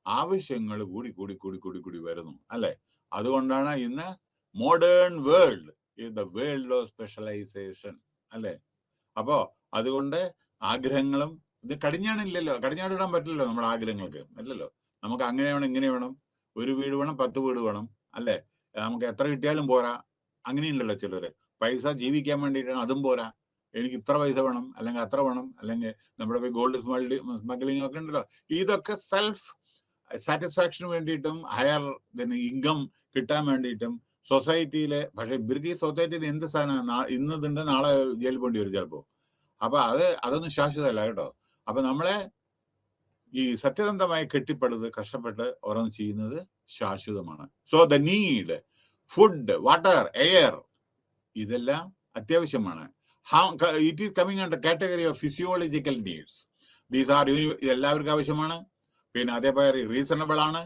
ആവശ്യങ്ങൾ കൂടി വരുന്നു അല്ലെ? അതുകൊണ്ടാണ് ഇന്ന് modern world is the world of specialization. അല്ലേ? അപ്പോ അതുകൊണ്ട് ആഗ്രഹങ്ങളും ഇത് കടിഞ്ഞാണില്ലല്ലോ, കടിഞ്ഞാണിടാൻ പറ്റില്ലല്ലോ നമ്മുടെ ആഗ്രഹങ്ങൾക്ക്, അല്ലല്ലോ. നമുക്ക് അങ്ങനെ വേണം, ഇങ്ങനെ വേണം, ഒരു വീട് വേണം, 10 വീട് വേണം, അല്ലേ? നമുക്ക് എത്ര കിട്ടിയാലും പോരാ, അങ്ങനെയുണ്ടല്ലോ ചിലര്. പൈസ ജീവിക്കാൻ വേണ്ടിയിട്ടാണ്, അതും പോരാ, എനിക്ക് ഇത്ര പൈസ വേണം, അല്ലെങ്കിൽ അത്ര വേണം, അല്ലെങ്കിൽ നമ്മുടെ ഗോൾഡ് സ്മഗ്ലിംഗ് ഒക്കെ ഉണ്ടല്ലോ. ഇതൊക്കെ സെൽഫ് സാറ്റിസ്ഫാക്ഷന് വേണ്ടിയിട്ടും ഹയർ ഇൻകം കിട്ടാൻ വേണ്ടിയിട്ടും സൊസൈറ്റിയിലെ. പക്ഷെ ഇവർക്ക് ഈ സൊസൈറ്റിയിൽ എന്ത് സാധനമാണ്, ഇന്നതുണ്ട് നാളെ ജയിലിൽ പോണ്ടി വരും ചിലപ്പോ. അപ്പൊ അതൊന്നും ശാശ്വതമല്ല കേട്ടോ. അപ്പൊ നമ്മളെ ഈ സത്യസന്ധമായി കെട്ടിപ്പടുത്ത് കഷ്ടപ്പെട്ട് ഓരോന്ന് ചെയ്യുന്നത് ശാശ്വതമാണ്. So the need food, water, air, ഇതെല്ലാം അത്യാവശ്യമാണ്. It is coming under category of physiological needs. These are എല്ലാവർക്കും ആവശ്യമാണ്. പിന്നെ അതേപോലെ റീസണബിൾ ആണ്.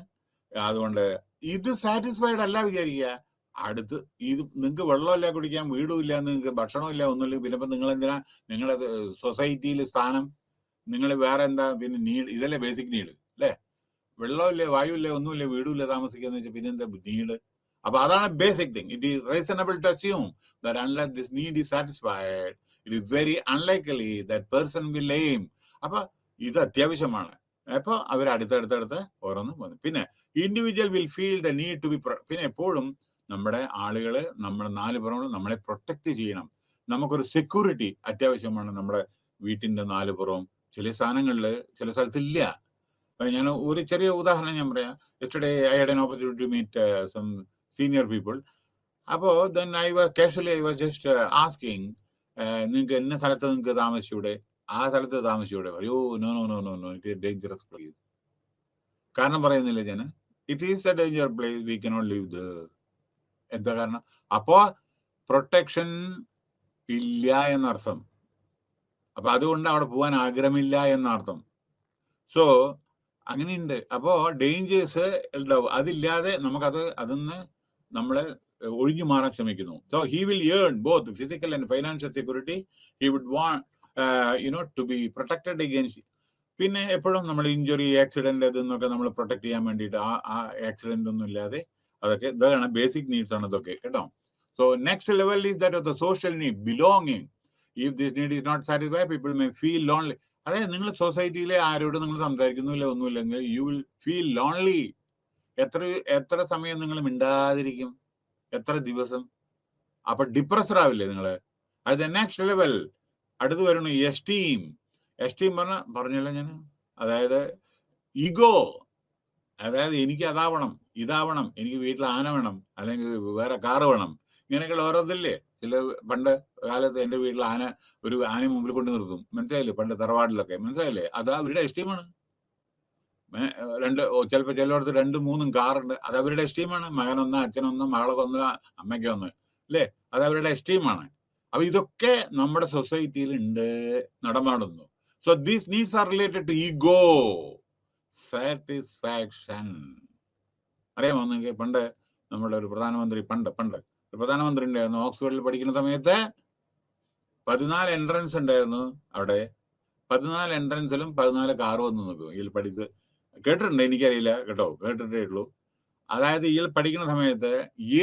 അതുകൊണ്ട് ഇത് സാറ്റിസ്ഫൈഡ് അല്ല വിചാരിക്കുക. അടുത്ത് ഇത് നിങ്ങൾക്ക് വെള്ളമില്ല കുടിക്കാൻ, വീടും ഇല്ല, നിങ്ങൾക്ക് ഭക്ഷണമില്ല, ഒന്നുമില്ല, പിന്നെ ഇപ്പം നിങ്ങൾ എന്തിനാ നിങ്ങളുടെ സൊസൈറ്റിയിൽ സ്ഥാനം? നിങ്ങൾ വേറെ എന്താ പിന്നെ നീഡ്? ഇതല്ലേ ബേസിക് നീഡ് അല്ലേ? വെള്ളമില്ലേ, വായുവില്ലേ, ഒന്നുമില്ല, വീടുമില്ല, താമസിക്കാന്ന് വെച്ചാൽ പിന്നെ എന്താ നീഡ്? അപ്പൊ അതാണ് basic thing. It is reasonable to assume that unless this need is satisfied it is very unlikely that person will aim. അപ്പൊ ഇത് അത്യാവശ്യമാണ്. അപ്പൊ അവർ അടുത്തടുത്തടുത്ത് ഓരോന്ന് പോകുന്നു. പിന്നെ individual will feel the need to be. പിന്നെ എപ്പോഴും നമ്മുടെ ആളുകള്, നമ്മുടെ 4 പുറവും നമ്മളെ പ്രൊട്ടക്ട് ചെയ്യണം. നമുക്കൊരു സെക്യൂരിറ്റി അത്യാവശ്യമാണ്. നമ്മുടെ വീട്ടിന്റെ 4 പുറവും ചില സ്ഥാനങ്ങളിൽ, ചില സ്ഥലത്തില്ല. ഞാൻ ഒരു ചെറിയ ഉദാഹരണം ഞാൻ പറയാം. Yesterday I had an opportunity to meet some senior people. അപ്പോ then I was just asking, നിങ്ങൾക്ക് എന്ന സ്ഥലത്ത് നിങ്ങൾക്ക് താമസിച്ചൂടെ, ആ സ്ഥലത്ത് താമസിച്ചൂടെ? അയ്യോ, no no no no no, it is dangerous place. കാരണം പറയുന്നില്ല ഞാൻ, it is a danger place, we cannot live there. എന്താ കാരണം? അപ്പോ പ്രൊട്ടക്ഷൻ ഇല്ല എന്നർത്ഥം. അപ്പൊ അതുകൊണ്ട് അവിടെ പോകാൻ ആഗ്രഹമില്ല എന്നർത്ഥം. സോ അങ്ങനെയുണ്ട്. അപ്പോ ഡേഞ്ചേഴ്സ് ഉണ്ടാവും. അതില്ലാതെ നമുക്കത് അതിന്ന് നമ്മളെ ഒഴിഞ്ഞു മാറാൻ ശ്രമിക്കുന്നു. So he will earn both physical and financial security. He would want to be protected against. പിന്നെ എപ്പോഴും നമ്മൾ ഇഞ്ചുറി, ആക്സിഡന്റ്, ഇതെന്നൊക്കെ നമ്മൾ പ്രൊട്ടക്ട് ചെയ്യാൻ വേണ്ടിയിട്ട് ആ ആക്സിഡന്റ് ഒന്നും ഇല്ലാതെ, അതൊക്കെ ഇതാണ് ബേസിക് നീഡ്സ് ആണ് ഇതൊക്കെ കേട്ടോ. So next level is that of the social need, belonging. If this need is not satisfied, people may feel lonely. അതായത് നിങ്ങൾ സൊസൈറ്റിയിലെ ആരോട് നിങ്ങൾ സംസാരിക്കുന്നില്ല, ഒന്നുമില്ലെങ്കിൽ യു വിൽ ഫീൽ ലോൺലി. എത്ര സമയം നിങ്ങൾ മിണ്ടാതിരിക്കും? എത്ര ദിവസം? അപ്പൊ ഡിപ്രസ്ഡ് ആവില്ലേ നിങ്ങള്? അത് നെക്സ്റ്റ് ലെവൽ അടുത്ത് വരുന്നു എസ്റ്റീം. എസ്റ്റീം പറഞ്ഞല്ലോ ഞാൻ. അതായത് ഈഗോ. അതായത് എനിക്ക് അതാവണം, ഇതാവണം, എനിക്ക് വീട്ടിൽ ആന വേണം, അല്ലെങ്കിൽ വേറെ കാറ് വേണം, ഇങ്ങനെയൊക്കെയുള്ള ഓരോന്നില്ലേ. ചില പണ്ട് കാലത്ത് എൻ്റെ വീട്ടിൽ ഒരു ആനയെ മുമ്പിൽ കൊണ്ട് നിർത്തും, മനസ്സിലായില്ലേ? പണ്ട് തറവാടിലൊക്കെ, മനസ്സിലായില്ലേ? അത് അവരുടെ എസ്റ്റീമാണ്. ചിലപ്പോൾ ചിലയിടത്ത് 2-3 കാറുണ്ട്, അത് അവരുടെ എസ്റ്റീമാണ്. മകനൊന്ന്, അച്ഛനൊന്ന്, മകളൊന്ന്, അമ്മയ്ക്കൊന്ന്, അല്ലേ? അത് അവരുടെ എസ്റ്റീമാണ്. അപ്പൊ ഇതൊക്കെ നമ്മുടെ സൊസൈറ്റിയിൽ ഉണ്ട്, നടമാടുന്നു. So these needs are related to ego, satisfaction. അറിയാമോ നിങ്ങൾക്ക്? പണ്ട് നമ്മുടെ ഒരു പ്രധാനമന്ത്രി, പണ്ട് ഒരു പ്രധാനമന്ത്രി ഉണ്ടായിരുന്നു. ഓക്സ്ഫോർഡിൽ പഠിക്കുന്ന സമയത്ത് 14 എൻട്രൻസ് ഉണ്ടായിരുന്നു അവിടെ. 14 എൻട്രൻസിലും 14 കാറ് വന്ന് നോക്കും. ഇതിൽ പഠിച്ച് കേട്ടിട്ടുണ്ട്, എനിക്കറിയില്ല കേട്ടോ, കേട്ടിട്ടേ ഉള്ളൂ. അതായത് ഇതിൽ പഠിക്കുന്ന സമയത്ത്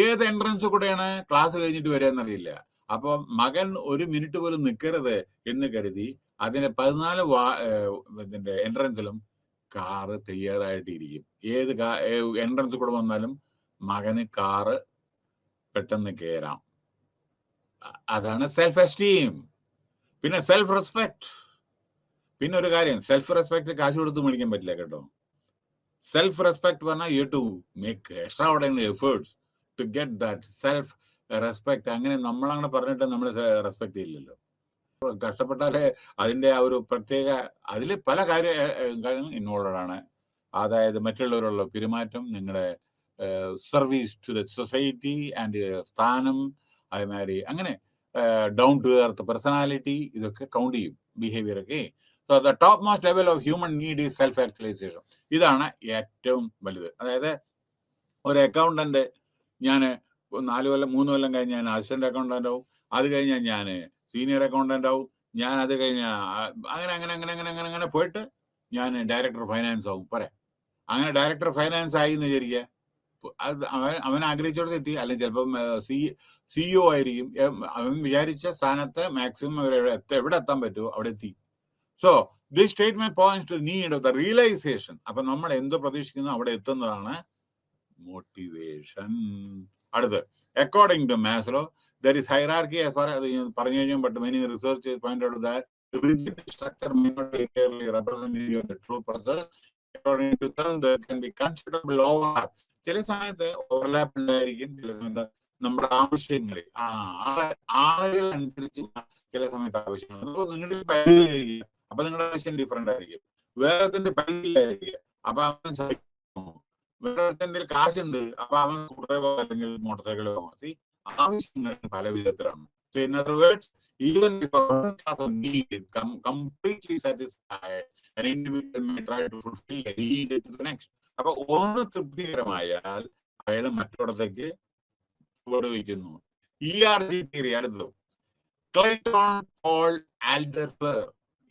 ഏത് എൻട്രൻസ് കൂടെയാണ് ക്ലാസ് കഴിഞ്ഞിട്ട് വരിക എന്നറിയില്ല. അപ്പൊ മകൻ 1 മിനിറ്റ് പോലും നിൽക്കരുത് എന്ന് കരുതി അതിന്റെ 14 എൻട്രൻസിലും കാറ് തയ്യാറായിട്ടിരിക്കും. ഏത് എൻട്രൻസ് കൂടെ വന്നാലും മകന് കാറ് പെട്ടെന്ന് കയറാം. അതാണ് സെൽഫ് എസ്റ്റീം. പിന്നെ സെൽഫ് റെസ്പെക്ട്. പിന്നെ ഒരു കാര്യം, സെൽഫ് റെസ്പെക്ട് കാശ് കൊടുത്ത് മേടിക്കാൻ പറ്റില്ല കേട്ടോ. സെൽഫ് റെസ്പെക്ട് പറഞ്ഞാൽ you to make extraordinary efforts to get that self respect. അങ്ങനെ നമ്മളങ്ങനെ പറഞ്ഞിട്ട് നമ്മൾ റെസ്പെക്ട് ചെയ്യില്ലല്ലോ. കഷ്ടപ്പെട്ടാലേ അതിന്റെ ആ ഒരു പ്രത്യേക, അതിൽ പല കാര്യം ഇൻവോൾവ് ആണ്. അതായത് മറ്റുള്ളവരുള്ള പെരുമാറ്റം, നിങ്ങളുടെ service to the society and സ്ഥാനം, അതേമാതിരി അങ്ങനെ ഡൗൺ ടു എർത്ത് പേഴ്സണാലിറ്റി, ഇതൊക്കെ കൗണ്ട് ചെയ്യും, ബിഹേവിയർ ഒക്കെ. So the topmost level of human need is self actualisation. ഇതാണ് ഏറ്റവും വലുത്. അതായത് ഒരു അക്കൗണ്ടന്റ്, ഞാൻ 3 കൊല്ലം കഴിഞ്ഞ് ഞാൻ അസിസ്റ്റന്റ് അക്കൗണ്ടന്റ് ആവും, അത് കഴിഞ്ഞാൽ ഞാൻ സീനിയർ അക്കൗണ്ടന്റ് ആവും, ഞാൻ അത് കഴിഞ്ഞ അങ്ങനെ പോയിട്ട് ഞാൻ ഡയറക്ടർ ഫൈനാൻസ് ആവും. പറയാം, അങ്ങനെ ഡയറക്ടർ ഫൈനാൻസ് ആയി എന്ന് വിചാരിക്കുക. അവൻ ആഗ്രഹിച്ചോടത്ത് എത്തി. അല്ലെങ്കിൽ ചിലപ്പം CEO ആയിരിക്കും. അവൻ വിചാരിച്ച സ്ഥാനത്ത് മാക്സിമം എവിടെ എത്താൻ പറ്റുമോ അവിടെ എത്തി. So this statement points to need of the realisation. അപ്പൊ നമ്മൾ എന്ത് പ്രതീക്ഷിക്കുന്നു അവിടെ എത്തുന്നതാണ് മോട്ടിവേഷൻ. അടുത്ത്, according to Maslow there is hierarchy as far as പറഞ്ഞു കഴിഞ്ഞു, but many researchers point out that the rigid structure may not be clearly representative of the true process. According to them, there can be considerable overlap. ചില സമയത്ത് ഓവർലാപ്പ് ഉണ്ടായിരിക്കും, ചില സമയത്ത് നമ്മുടെ ആവശ്യങ്ങളിൽ ആളുകൾ അനുസരിച്ച് ചില സമയത്ത് ആവശ്യങ്ങൾ. നിങ്ങളുടെ പരിധിയിലായിരിക്കും, അപ്പൊ നിങ്ങളുടെ ആവശ്യം ഡിഫറെന്റ് ആയിരിക്കും. വേറെത്തിന്റെ പരിധിയിലായിരിക്കും, അപ്പൊ അവൻ വേറെ കാശുണ്ട്, അപ്പൊ അവൻ സ്കൂട്ടറോ അല്ലെങ്കിൽ മോട്ടോർ സൈക്കിളോ വാങ്ങി. ആവശ്യങ്ങൾ പല വിധത്തിലാണ്. So in other words, even if one class of need is completely satisfied, an individual may try to fulfill a need to the next. അപ്പൊ ഒന്ന് തൃപ്തികരമായാൽ അയാൾ മറ്റൊടത്തേക്ക് വയ്ക്കുന്നു. ERG theory. അടുത്തത്, Clayton Paul Alderfer,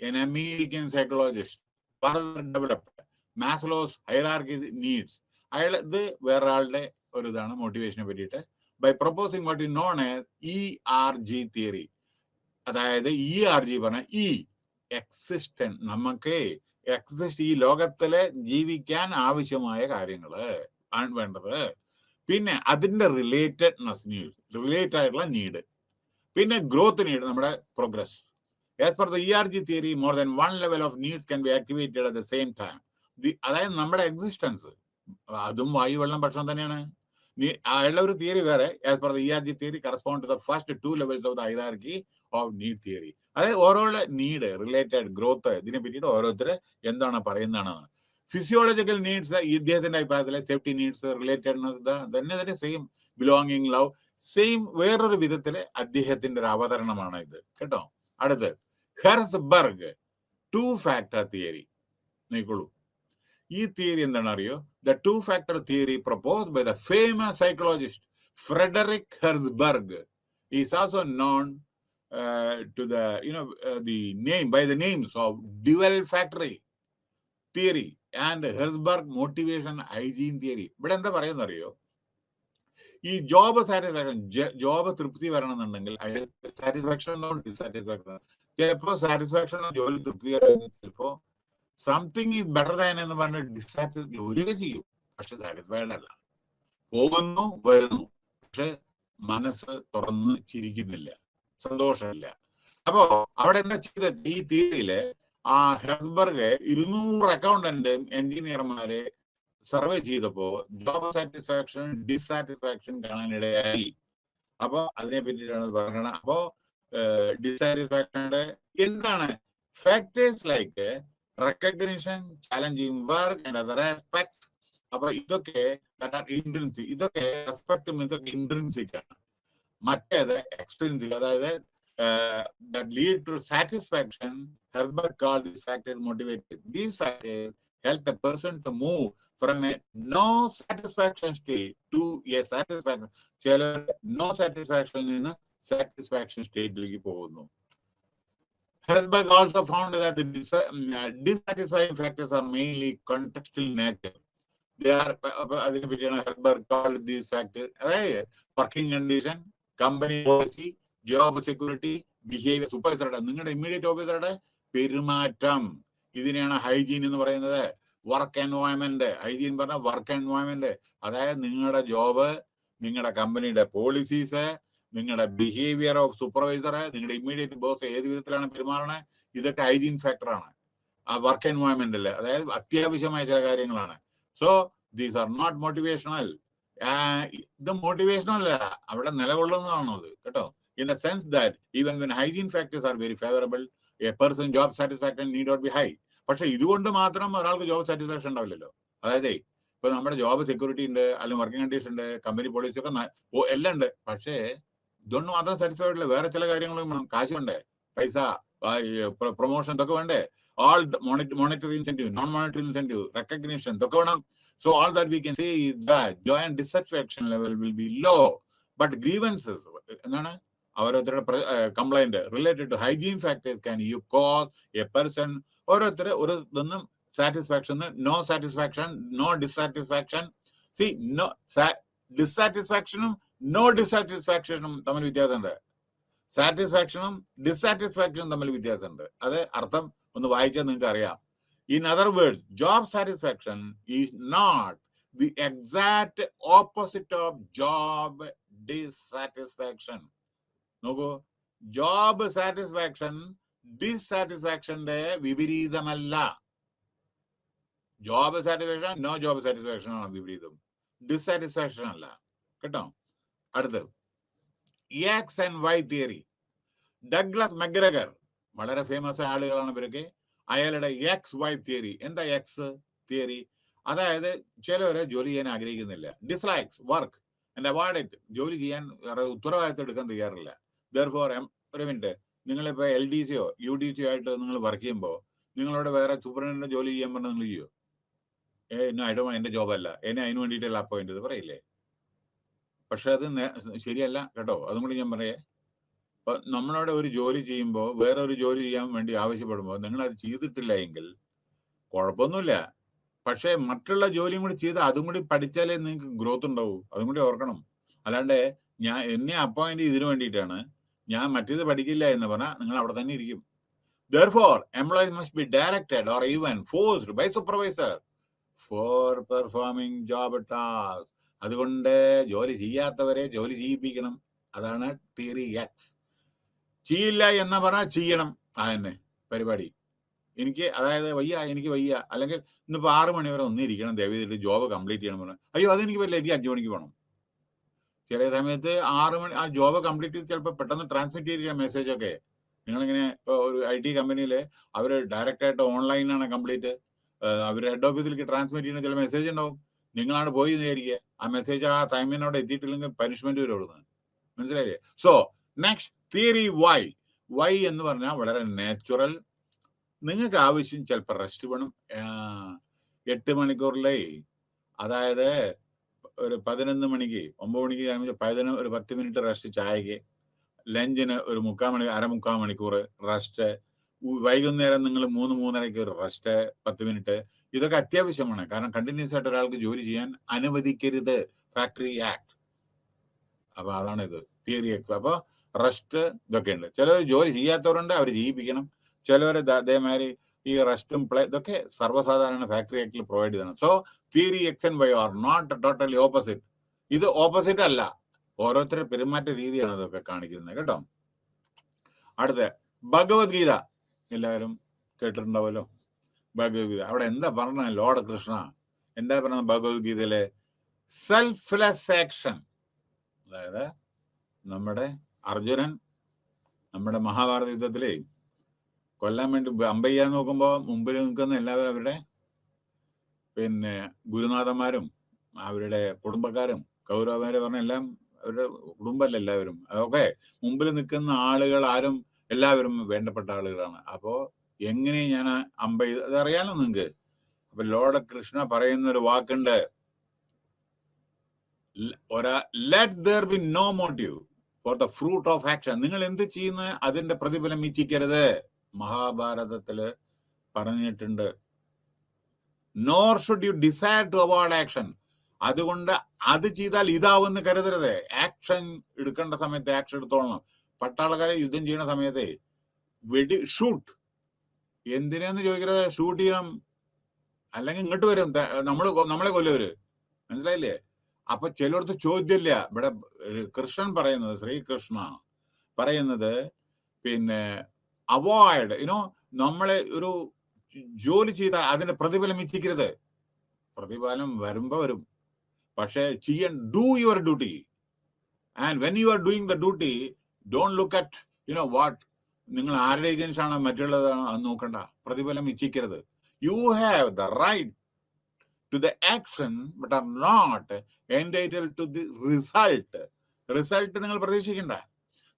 an American psychologist, further developed Maslow's hierarchy needs. അയാൾ ഇത് വേറൊരാളുടെ ഒരു ഇതാണ് മോട്ടിവേഷനെ പറ്റിയിട്ട്, by proposing what is known as ERG theory. അതായത് ERG പറഞ്ഞ എക്സിസ്റ്റൻ, നമുക്ക് എക്സിസ്റ്റ്, ഈ ലോകത്തിലെ ജീവിക്കാൻ ആവശ്യമായ കാര്യങ്ങള് ആണ് വേണ്ടത്. പിന്നെ അതിന്റെ റിലേറ്റഡ് ആയിട്ടുള്ള നീഡ്, പിന്നെ ഗ്രോത്ത് നീഡ്, നമ്മുടെ progress. As per the ERG theory, more than one level of needs can be activated at the same time. അതായത് നമ്മുടെ എക്സിസ്റ്റൻസ്, അതും വായു, വെള്ളം, ഭക്ഷണം തന്നെയാണ്. അയാളുടെ ഒരു തിയറി വേറെ. As per the ERG theory, correspond to the first two levels of the hierarchy of need theory. അതായത് ഓരോ നീഡ്, റിലേറ്റഡ്, ഗ്രോത്ത്, ഇതിനെ പറ്റിയിട്ട് ഓരോരുത്തർ എന്താണ് പറയുന്നതാണ്. ഫിസിയോളജിക്കൽ നീഡ്സ് ഇദ്ദേഹത്തിന്റെ അഭിപ്രായത്തിലെ സേഫ്റ്റി നീഡ്സ്, റിലേറ്റഡ് തന്നെ സെയിം, ബിലോങ്ങിങ്, ലവ്, സെയിം, വേറൊരു വിധത്തില് അദ്ദേഹത്തിന്റെ ഒരു അവതരണമാണ് ഇത് കേട്ടോ. അടുത്ത്, ഹെർസ്ബർഗ് ടു ഫാക്ടർ തിയറി. നോക്കോളൂ, ഈ തിയറി എന്താണ് അറിയോ? The two-factor theory proposed by the famous psychologist Frederick Herzberg is also known to the by the names of dual factory theory and Herzberg motivation hygiene theory. ഇവിടെ എന്താ പറയുന്നത് അറിയോ? ഈ ജോബ് സാറ്റിസ്ഫാക്ഷൻ, ജോബ് തൃപ്തി വരണമെന്നുണ്ടെങ്കിൽ സാറ്റിസ്ഫാക്ഷൻ, ഡിസാറ്റിസ്ഫാക്ഷൻ. ചിലപ്പോ സാറ്റിസ്ഫാക്ഷൻ, ജോലി തൃപ്തികരമായിരിക്കും, ചിലപ്പോ സംതിങ് ഈസ് ബെറ്റർ ദാൻ എന്ന് പറഞ്ഞ് ഡിസാറ്റിസ്ഫൈഡ് ജോലിയൊക്കെ ചെയ്യും, പക്ഷെ സാറ്റിസ്ഫൈഡ് അല്ല. പോകുന്നു വരുന്നു, പക്ഷെ മനസ്സ് തുറന്ന് ചിരിക്കുന്നില്ല, സന്തോഷമില്ല. അപ്പോ അവിടെ എന്താ ചെയ്തത്? ഈ തിയറിയില് ആ ഹെർസ്ബർഗ് 200 അക്കൗണ്ടന്റ് എഞ്ചിനീയർമാരെ സർവേ ചെയ്തപ്പോ ജോബ് സാറ്റിസ്ഫാക്ഷൻ, ഡിസാറ്റിസ്ഫാക്ഷൻ കാണാനിടയായി. അപ്പൊ അതിനെ പറ്റിയിട്ടാണ് പറയുന്നത്. അപ്പോ ഡിസാറ്റിസ്ഫാക്ഷന്റെ എന്താണ് factors like recognition, challenging work and other aspects. അപ്പൊ ഇതൊക്കെ ഇൻട്രിൻസിക്, ഇതൊക്കെ റെസ്പെക്റ്റും ഇതൊക്കെ ഇൻട്രിൻസിക് ആണ്. മറ്റേത് എക്സ്ട്രിൻസിക്, അതായത് that lead to satisfaction. Herzberg called these factors motivated. These factors help a person to move from a no satisfaction state to a satisfaction. ചില no satisfaction നിന്ന് satisfaction സ്റ്റേറ്റിലേക്ക് പോകുന്നു. Herzberg also found that the dissatisfying factors are mainly contextual in nature. They are, Herzberg called these factors, working condition, company policy, job security, behavior, supervisor, നിങ്ങളുടെ ഇമ്മീഡിയറ്റ് ഓഫീസറുടെ പെരുമാറ്റം. ഇതിനെയാണ് ഹൈജീൻ എന്ന് പറയുന്നത്. വർക്ക് എൻവയോൺമെന്റ്, ഹൈജീൻ പറഞ്ഞ വർക്ക് എൻവയോൺമെന്റ്, അതായത് നിങ്ങളുടെ ജോബ്, നിങ്ങളുടെ കമ്പനിയുടെ പോളിസീസ്, നിങ്ങളുടെ ബിഹേവിയർ ഓഫ് സൂപ്പർവൈസർ, നിങ്ങളുടെ ഇമ്മീഡിയറ്റ് ബോസ് ഏത് വിധത്തിലാണ് പെരുമാറണത്, ഇതൊക്കെ ഹൈജീൻ ഫാക്ടറാണ് ആ വർക്ക് എൻവയോൺമെന്റിൽ. അതായത് അത്യാവശ്യമായ ചില കാര്യങ്ങളാണ്. So these are not motivational. ഇത് മോട്ടിവേഷണൽ അല്ല, അവിടെ നിലകൊള്ളുന്നതാണോ അത് കേട്ടോ. In the sense that even when hygiene factors are very favourable, a person job satisfaction need not be high. പക്ഷെ ഇതുകൊണ്ട് മാത്രം ഒരാൾക്ക് ജോബ് സാറ്റിസ്ഫാക്ഷൻ ഉണ്ടാവില്ലല്ലോ. അതായത് ഇപ്പൊ നമ്മുടെ ജോബ് സെക്യൂരിറ്റി ഉണ്ട്, അല്ലെങ്കിൽ വർക്കിംഗ് കണ്ടീഷൻ ഉണ്ട്, കമ്പനി പോളിസി ഒക്കെ എല്ലാം ഉണ്ട്, പക്ഷേ ഇതൊന്നും മാത്രം സാറ്റിസ്ഫൈഡ് അല്ല. വേറെ ചില കാര്യങ്ങളും വേണം. കാശ് വേണ്ടേ, പൈസ, പ്രൊമോഷൻ ഇതൊക്കെ വേണ്ടേ, all monetary incentive, non-monetary incentive, recognition ഇതൊക്കെ വേണം. So all that we can say is that joy and dissatisfaction level will be low, but grievances എന്താണ് ഓരോരുത്തരുടെ complaint related to hygiene factors can you cause a person ഓരോരുത്തർ ഒരു ഇതൊന്നും satisfaction, no satisfaction, no dissatisfaction. See, no dissatisfaction no ഡിസാറ്റിസ്ഫാക്ഷനും തമ്മിൽ വ്യത്യാസമുണ്ട്. സാറ്റിസ്ഫാക്ഷനും ഡിസാറ്റിസ്ഫാക്ഷനും തമ്മിൽ വ്യത്യാസമുണ്ട്. അത് അർത്ഥം ഒന്ന് വായിച്ചാൽ നിങ്ങൾക്ക് അറിയാം. In other words, job satisfaction is not the exact opposite of job dissatisfaction. നോക്കൂ, ജോബ് സാറ്റിസ്ഫാക്ഷൻ ഡിസാറ്റിസ്ഫാക്ഷന്റെ വിപരീതമല്ല. Job satisfaction no job satisfaction ആണ് വിപരീതം, ഡിസാറ്റിസ്ഫാക്ഷൻ അല്ല കേട്ടോ. അടുത്ത് X and Y theory. Douglas McGregor, വളരെ ഫേമസ് ആളുകളാണ് ഇവരൊക്കെ. അയാളുടെ എക്സ് വൈ തിയറി. എന്താ എക്സ് തിയറി? അതായത് ചിലവരെ ജോലി ചെയ്യാൻ ആഗ്രഹിക്കുന്നില്ല, dislikes work and avoid it. ജോലി ചെയ്യാൻ ഉത്തരവാദിത്തം എടുക്കാൻ തയ്യാറില്ല. ദെർഫോർ, ഒരു മിനിറ്റ്, നിങ്ങളിപ്പോൾ LDCയോ UDCയോ ആയിട്ട് നിങ്ങൾ വർക്ക് ചെയ്യുമ്പോൾ നിങ്ങളോട് വേറെ സൂപ്രണ്ടിന്റെ ജോലി ചെയ്യാൻ പറഞ്ഞാൽ നിങ്ങൾ ചെയ്യോ? എന്റെ ജോബല്ല, എന്നെ അതിന് വേണ്ടിയിട്ടല്ല അപ്പോയിന്റ് ചെയ്ത് പറയില്ലേ? പക്ഷെ അത് ശരിയല്ല കേട്ടോ. അതും കൂടി ഞാൻ പറയേ. അപ്പൊ നമ്മളോട് ഒരു ജോലി ചെയ്യുമ്പോൾ വേറെ ഒരു ജോലി ചെയ്യാൻ വേണ്ടി ആവശ്യപ്പെടുമ്പോൾ നിങ്ങൾ അത് ചെയ്തിട്ടില്ല എങ്കിൽ കുഴപ്പമൊന്നുമില്ല. പക്ഷെ മറ്റുള്ള ജോലിയും കൂടി ചെയ്ത് അതും കൂടി പഠിച്ചാലേ നിങ്ങൾക്ക് ഗ്രോത്ത് ഉണ്ടാവൂ. അതും കൂടി ഓർക്കണം. അല്ലാണ്ട് എന്നെ അപ്പോയിന്റ് ഇതിനു വേണ്ടിയിട്ടാണ്, ഞാൻ മറ്റേത് പഠിക്കില്ല എന്ന് പറഞ്ഞാൽ നിങ്ങൾ അവിടെ തന്നെ ഇരിക്കും. Therefore, employees must be directed or even forced by supervisor for performing job tasks. അതുകൊണ്ട് ജോലി ചെയ്യാത്തവരെ ജോലി ചെയ്യിപ്പിക്കണം. അതാണ് തിയറി എക്സ്. ചെയ്യില്ല എന്ന് പറഞ്ഞാൽ ചെയ്യണം. അതന്നെ പരിപാടി. എനിക്ക് വയ്യ, അല്ലെങ്കിൽ ഇന്നിപ്പോൾ 6 മണി വരെ ഒന്നിരിക്കണം, ദയവേദിട്ട് ജോബ് കംപ്ലീറ്റ് ചെയ്യണം പറഞ്ഞാൽ, അയ്യോ അതെനിക്ക് പറ്റില്ല, എനിക്ക് 5 മണിക്ക് പോകണം. ചില സമയത്ത് 6 മണി ആ ജോബ് കംപ്ലീറ്റ് ചെയ്ത് ചിലപ്പോൾ പെട്ടെന്ന് ട്രാൻസ്മിറ്റ് ചെയ്തിരിക്കുക മെസ്സേജ് ഒക്കെ. നിങ്ങളിങ്ങനെ ഇപ്പോൾ ഒരു IT കമ്പനിയിൽ അവർ ഡയറക്റ്റ് ആയിട്ട് ഓൺലൈനാണ് കംപ്ലീറ്റ്, അവർ ഹെഡ് ഓഫീസിലേക്ക് ട്രാൻസ്മിറ്റ് ചെയ്യുന്ന ചില മെസ്സേജ് ഉണ്ടാവും. നിങ്ങളാണ് പോയി വിചാരിക്കുക, ആ മെസ്സേജ് ആ ടൈമിനോട് എത്തിയിട്ടില്ലെങ്കിൽ പനിഷ്മെന്റ് വരെ കൊടുക്കുന്നത്. മനസ്സിലായില്ലേ? സോ നെക്സ്റ്റ് തിയറി വൈ എന്ന് പറഞ്ഞാൽ വളരെ നാച്ചുറൽ. നിങ്ങൾക്ക് ആവശ്യം ചിലപ്പോൾ റെസ്റ്റ് വേണം. 8 മണിക്കൂറിലേ, അതായത് ഒരു 11 മണിക്ക് 9 മണിക്ക് ഒരു 10 മിനിറ്റ് റെസ്റ്റ് ചായക്ക്, ലഞ്ചിന് ഒരു 3/4 മണിക്കൂർ റെസ്റ്റ്, വൈകുന്നേരം നിങ്ങൾ 3-3:30 ഒരു റെസ്റ്റ് 10 മിനിറ്റ്. ഇതൊക്കെ അത്യാവശ്യമാണ്. കാരണം കണ്ടിന്യൂസ് ആയിട്ട് ഒരാൾക്ക് ജോലി ചെയ്യാൻ അനുവദിക്കരുത്, ഫാക്ടറി ആക്ട്. അപ്പൊ അതാണ് ഇത് തിയറി ആക്ട്. അപ്പൊ റെസ്റ്റ് ഇതൊക്കെ ഉണ്ട്. ചിലർ ജോലി ചെയ്യാത്തവരുണ്ട്, അവർ ചെയ്യിപ്പിക്കണം. ചിലവർ അതേമാതിരി ഈ റെസ്റ്റും പ്ലേ ഇതൊക്കെ സർവ്വസാധാരണ ഫാക്ടറി ആക്ടിൽ പ്രൊവൈഡ് ചെയ്യണം. So theory X and Y are not totally opposite. ഇത് ഓപ്പോസിറ്റ് അല്ല, ഓരോരുത്തരുടെ പെരുമാറ്റ രീതിയാണ് ഇതൊക്കെ കാണിക്കുന്നത് കേട്ടോ. അടുത്ത ഭഗവത്ഗീത, എല്ലാവരും കേട്ടിട്ടുണ്ടാവുമല്ലോ. ഭഗവത്ഗീത അവിടെ എന്താ പറഞ്ഞ ലോർഡ് കൃഷ്ണ എന്താ പറഞ്ഞത് ഭഗവത്ഗീതയിലെ? Selfless action. അതായത് നമ്മുടെ അർജുനൻ നമ്മുടെ മഹാഭാരത യുദ്ധത്തിലെ കൊല്ലാൻ വേണ്ടി അമ്പയ്യാൻ നോക്കുമ്പോൾ മുമ്പിൽ നിൽക്കുന്ന എല്ലാവരും അവരുടെ ഗുരുനാഥന്മാരും അവരുടെ കുടുംബക്കാരും കൗരവന്മാരെ പറഞ്ഞ എല്ലാം അവരുടെ കുടുംബമല്ല എല്ലാവരും. അതൊക്കെ മുമ്പിൽ നിൽക്കുന്ന ആളുകൾ ആരും എല്ലാവരും വേണ്ടപ്പെട്ട ആളുകളാണ്. അപ്പോ എങ്ങനെ ഞാൻ അതറിയാലോ നിങ്ങൾക്ക്. അപ്പൊ ലോർഡ് കൃഷ്ണ പറയുന്ന ഒരു വാക്കുണ്ട്, let there be no motive for the fruit of action. നിങ്ങൾ എന്ത് ചെയ്യുന്ന അതിന്റെ പ്രതിഫലം ഇച്ഛിക്കരുത്. മഹാഭാരതത്തില് പറഞ്ഞിട്ടുണ്ട്. Nor should you desire to avoid action. അതുകൊണ്ട് അത് ചെയ്താൽ ഇതാവെന്ന് കരുതരുത്. ആക്ഷൻ എടുക്കേണ്ട സമയത്ത് ആക്ഷൻ എടുത്തോളണം. പട്ടാളക്കാരെ യുദ്ധം ചെയ്യുന്ന സമയത്തെ ഷൂട്ട് എന്തിനാന്ന് ചോദിക്കരുത്, ഷൂട്ട് ചെയ്യണം, അല്ലെങ്കിൽ ഇങ്ങോട്ട് വരും നമ്മളെ കൊല്ലവര്. മനസ്സിലായില്ലേ? അപ്പൊ ചിലർക്ക് ചോദ്യമില്ല. ഇവിടെ കൃഷ്ണൻ പറയുന്നത്, ശ്രീകൃഷ്ണ പറയുന്നത് അവോയ്ഡ് നമ്മളെ ഒരു ജോലി ചെയ്താൽ അതിന്റെ പ്രതിഫലം ഇച്ഛിക്കരുത്. പ്രതിഫലം വരുമ്പോ വരും, പക്ഷെ ചെയ്യാൻ do your duty. And when you are doing the duty, don't look at what നിങ്ങൾ ആരുടെ എഗൻസ്റ്റ് ആണ് മറ്റുള്ളതാണ് അത് നോക്കണ്ട. പ്രതിഫലം ഇച്ഛിക്കരുത്. You have the right to the action but are not entitled to the result. Result നിങ്ങൾ പ്രതീക്ഷിക്കണ്ട.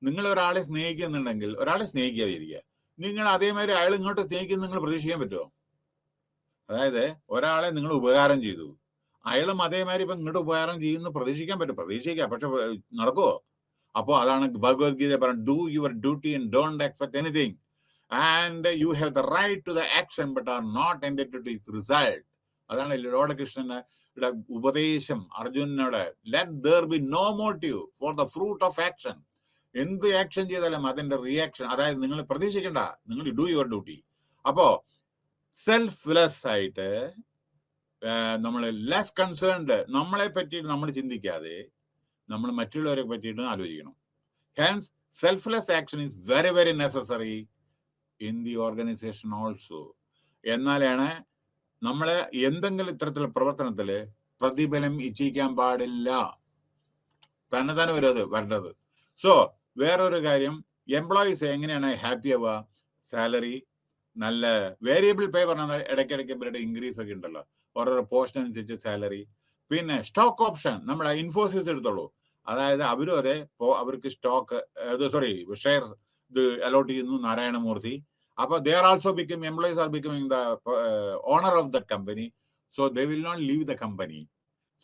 നിങ്ങൾ ഒരാളെ സ്നേഹിക്കുന്നുണ്ടെങ്കിൽ ഒരാളെ സ്നേഹിക്കാതിരിക്കുക. നിങ്ങൾ അതേമാതിരി അയാൾ ഇങ്ങോട്ട് സ്നേഹിക്കുന്ന നിങ്ങൾ പ്രതീക്ഷിക്കാൻ പറ്റുമോ? അതായത് ഒരാളെ നിങ്ങൾ ഉപകാരം ചെയ്തു, അയാളും അതേമാതിരി ഇപ്പൊ ഇങ്ങോട്ട് ഉപകാരം ചെയ്യുന്ന പ്രതീക്ഷിക്കാൻ പറ്റും. പ്രതീക്ഷിക്കാം, പക്ഷെ നടക്കുമോ? അപ്പോൾ അതാണ് ഭഗവത്ഗീത പറയുന്നത്, do your duty and don't expect anything and you have the right to the action but are not entitled to its result. അതാണ് ലോർഡ് കൃഷ്ണന്റെ ഉപദേശം അർജുനനോട്, let there be no motive for the fruit of action. എന്ത് ആക്ഷൻ ചെയ്താലും അതിന്റെ റിയാക്ഷൻ, അതായത് നിങ്ങൾ പ്രതീക്ഷിക്കണ്ട, നിങ്ങൾ ഡു യുവർ ഡ്യൂട്ടി. അപ്പോ സെൽഫ്ലെസ് ആയിട്ട് നമ്മൾ ലെസ് കൺസേൺഡ്, നമ്മളെ പറ്റിയിട്ട് നമ്മൾ ചിന്തിക്കാതെ നമ്മൾ മറ്റുള്ളവരെ പറ്റിയിട്ട് ആലോചിക്കണം. Hence selfless action is very very necessary in the organisation also. എന്നാലാണ് നമ്മൾ എന്തെങ്കിലും ഇത്തരത്തിലുള്ള പ്രവർത്തനത്തിൽ പ്രതിഫലം ഇച്ഛിക്കാൻ പാടില്ല, തന്നെ തന്നെ വരേണ്ടത്. സോ വേറൊരു കാര്യം, എംപ്ലോയീസ് എങ്ങനെയാണ് ഹാപ്പി ആവുക? സാലറി, നല്ല വേരിയബിൾ പേ പറഞ്ഞാൽ ഇടയ്ക്കിടയ്ക്ക് ഇവരുടെ ഇൻക്രീസ് ഒക്കെ ഉണ്ടല്ലോ, ഓരോരോ പോസ്റ്റ് അനുസരിച്ച് സാലറി. പിന്നെ സ്റ്റോക്ക് ഓപ്ഷൻ, നമ്മുടെ ഇൻഫോസിസ് എടുത്തോളൂ, അതായത് അവരും അതെ അവർക്ക് സ്റ്റോക്ക് ഷെയർ ഇത് അലോട്ട് ചെയ്യുന്നു നാരായണമൂർത്തി. അപ്പൊ they are also becoming, employees are becoming the owner of the company, so they will not leave the company.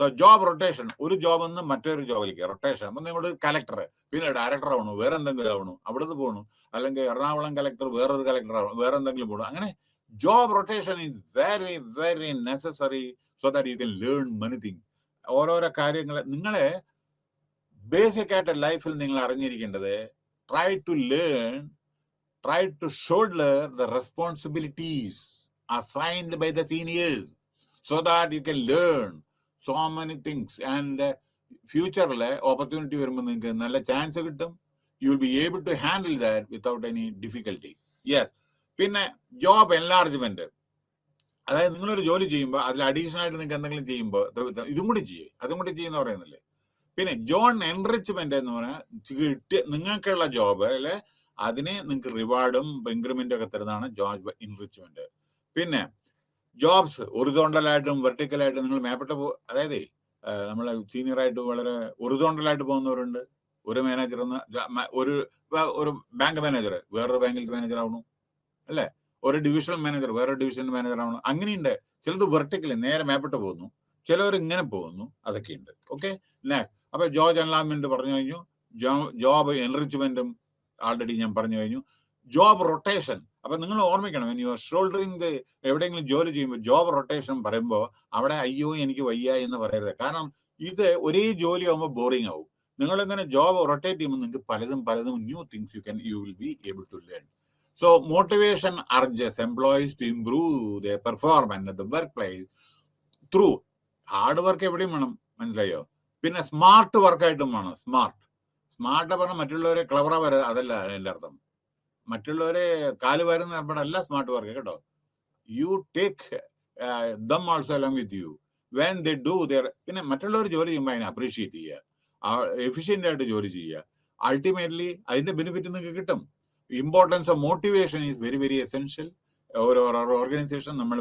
So job rotation, ഒരു ജോബിൽ നിന്ന് മറ്റൊരു ജോബിലേക്ക് റൊട്ടേഷൻ. അപ്പം നിങ്ങളുടെ കലക്ടർ പിന്നെ ഡയറക്ടർ ആവണു, വേറെ എന്തെങ്കിലും ആവണു, അവിടുന്ന് പോകണു, അല്ലെങ്കിൽ എറണാകുളം കലക്ടർ വേറൊരു കലക്ടർ ആവണം, വേറെ എന്തെങ്കിലും പോകണം. അങ്ങനെ job rotation is very very necessary so that you can learn many thing. ഓരോരോ കാര്യങ്ങൾ നിങ്ങളെ ബേസിക് ആയിട്ട് ലൈഫിൽ നിങ്ങൾ അറിഞ്ഞിരിക്കേണ്ടത്, try to learn, try to shoulder the responsibilities assigned by the seniors so that you can learn so many things, and future opportunity വരുമ്പോൾ നിങ്ങൾക്ക് നല്ല ചാൻസ് കിട്ടും. You will be able to handle that without any difficulty. Yes. പിന്നെ ജോബ് എൻലാർജ്മെന്റ്, അതായത് നിങ്ങളൊരു ജോലി ചെയ്യുമ്പോൾ അതിൽ അഡീഷണൽ ആയിട്ട് നിങ്ങൾക്ക് എന്തെങ്കിലും ചെയ്യുമ്പോൾ ഇതും കൂടി ചെയ്യേ, അതും കൂടി ചെയ്യുന്ന പറയുന്നില്ലേ. പിന്നെ ജോൺ എൻറിച്ച്മെന്റ് എന്ന് പറഞ്ഞാൽ നിങ്ങൾക്കുള്ള ജോബ് അല്ലെ, അതിനെ നിങ്ങൾക്ക് റിവാർഡും ഇൻക്രിമെന്റും ഒക്കെ തരുന്നതാണ് ജോബ് എൻറിച്ച്മെന്റ്. പിന്നെ ജോബ്സ് ഒറിസോണ്ടലായിട്ടും വെർട്ടിക്കലായിട്ടും നിങ്ങൾ മേപ്പെട്ട അതായത് നമ്മൾ സീനിയറായിട്ട് വളരെ ഒറിസോണ്ടലായിട്ട് പോകുന്നവരുണ്ട്. ഒരു മാനേജർ ഒരു ബാങ്ക് മാനേജർ വേറൊരു ബാങ്കിലത്തെ മാനേജർ ആവണം അല്ലെ, ഒരു ഡിവിഷണൽ മാനേജർ വേറൊരു ഡിവിഷണൽ മാനേജർ ആവണം. അങ്ങനെയുണ്ട്. ചിലത് വെർട്ടിക്കലി നേരെ മേപ്പെട്ട് പോകുന്നു, ചിലവർ ഇങ്ങനെ പോകുന്നു, അതൊക്കെയുണ്ട്. ഓക്കെ. അപ്പൊ ജോബ് എൻലാർജ്മെന്റ് പറഞ്ഞു കഴിഞ്ഞു, ജോബ് എൻറിച്ച്മെന്റും ആൾറെഡി ഞാൻ പറഞ്ഞു കഴിഞ്ഞു. ജോബ് റൊട്ടേഷൻ, അപ്പൊ നിങ്ങൾ ഓർമ്മിക്കണം, യു ആർ ഷോൾഡറിങ് എവിടെയെങ്കിലും ജോലി ചെയ്യുമ്പോൾ ജോബ് റൊട്ടേഷൻ പറയുമ്പോൾ അവിടെ അയ്യോ എനിക്ക് വയ്യ എന്ന് പറയരുത്. കാരണം ഇത് ഒരേ ജോലി ആകുമ്പോൾ ബോറിംഗ് ആവും. നിങ്ങൾ ഇങ്ങനെ ജോബ് റൊട്ടേറ്റ് ചെയ്യുമ്പോൾ നിങ്ങൾക്ക് പലതും new things you will be able to learn. So motivation urges employees to improve the performance at the work place through hard work എവിടെയും വേണം, മനസ്സിലായോ. പിന്നെ സ്മാർട്ട് വർക്കായിട്ടും വേണം. സ്മാർട്ട് പറഞ്ഞാൽ മറ്റുള്ളവരെ ക്ലവറ വരെ, അതല്ല എൻ്റെ അർത്ഥം. മറ്റുള്ളവരെ കാല് വരുന്ന ഏർപ്പെടല്ല സ്മാർട്ട് വർക്ക് കേട്ടോ. You take them also along with you when they do there. പിന്നെ മറ്റുള്ളവർ ജോലി ചെയ്യുമ്പോൾ അതിനെ അപ്രീഷിയേറ്റ് ചെയ്യുക, എഫിഷ്യൻ്റ് ആയിട്ട് ജോലി ചെയ്യുക. അൾട്ടിമേറ്റ്ലി അതിന്റെ ബെനിഫിറ്റ് നിങ്ങൾക്ക് കിട്ടും. Importance of motivation is very very essential. ഓരോ ഓർഗനൈസേഷൻ നമ്മൾ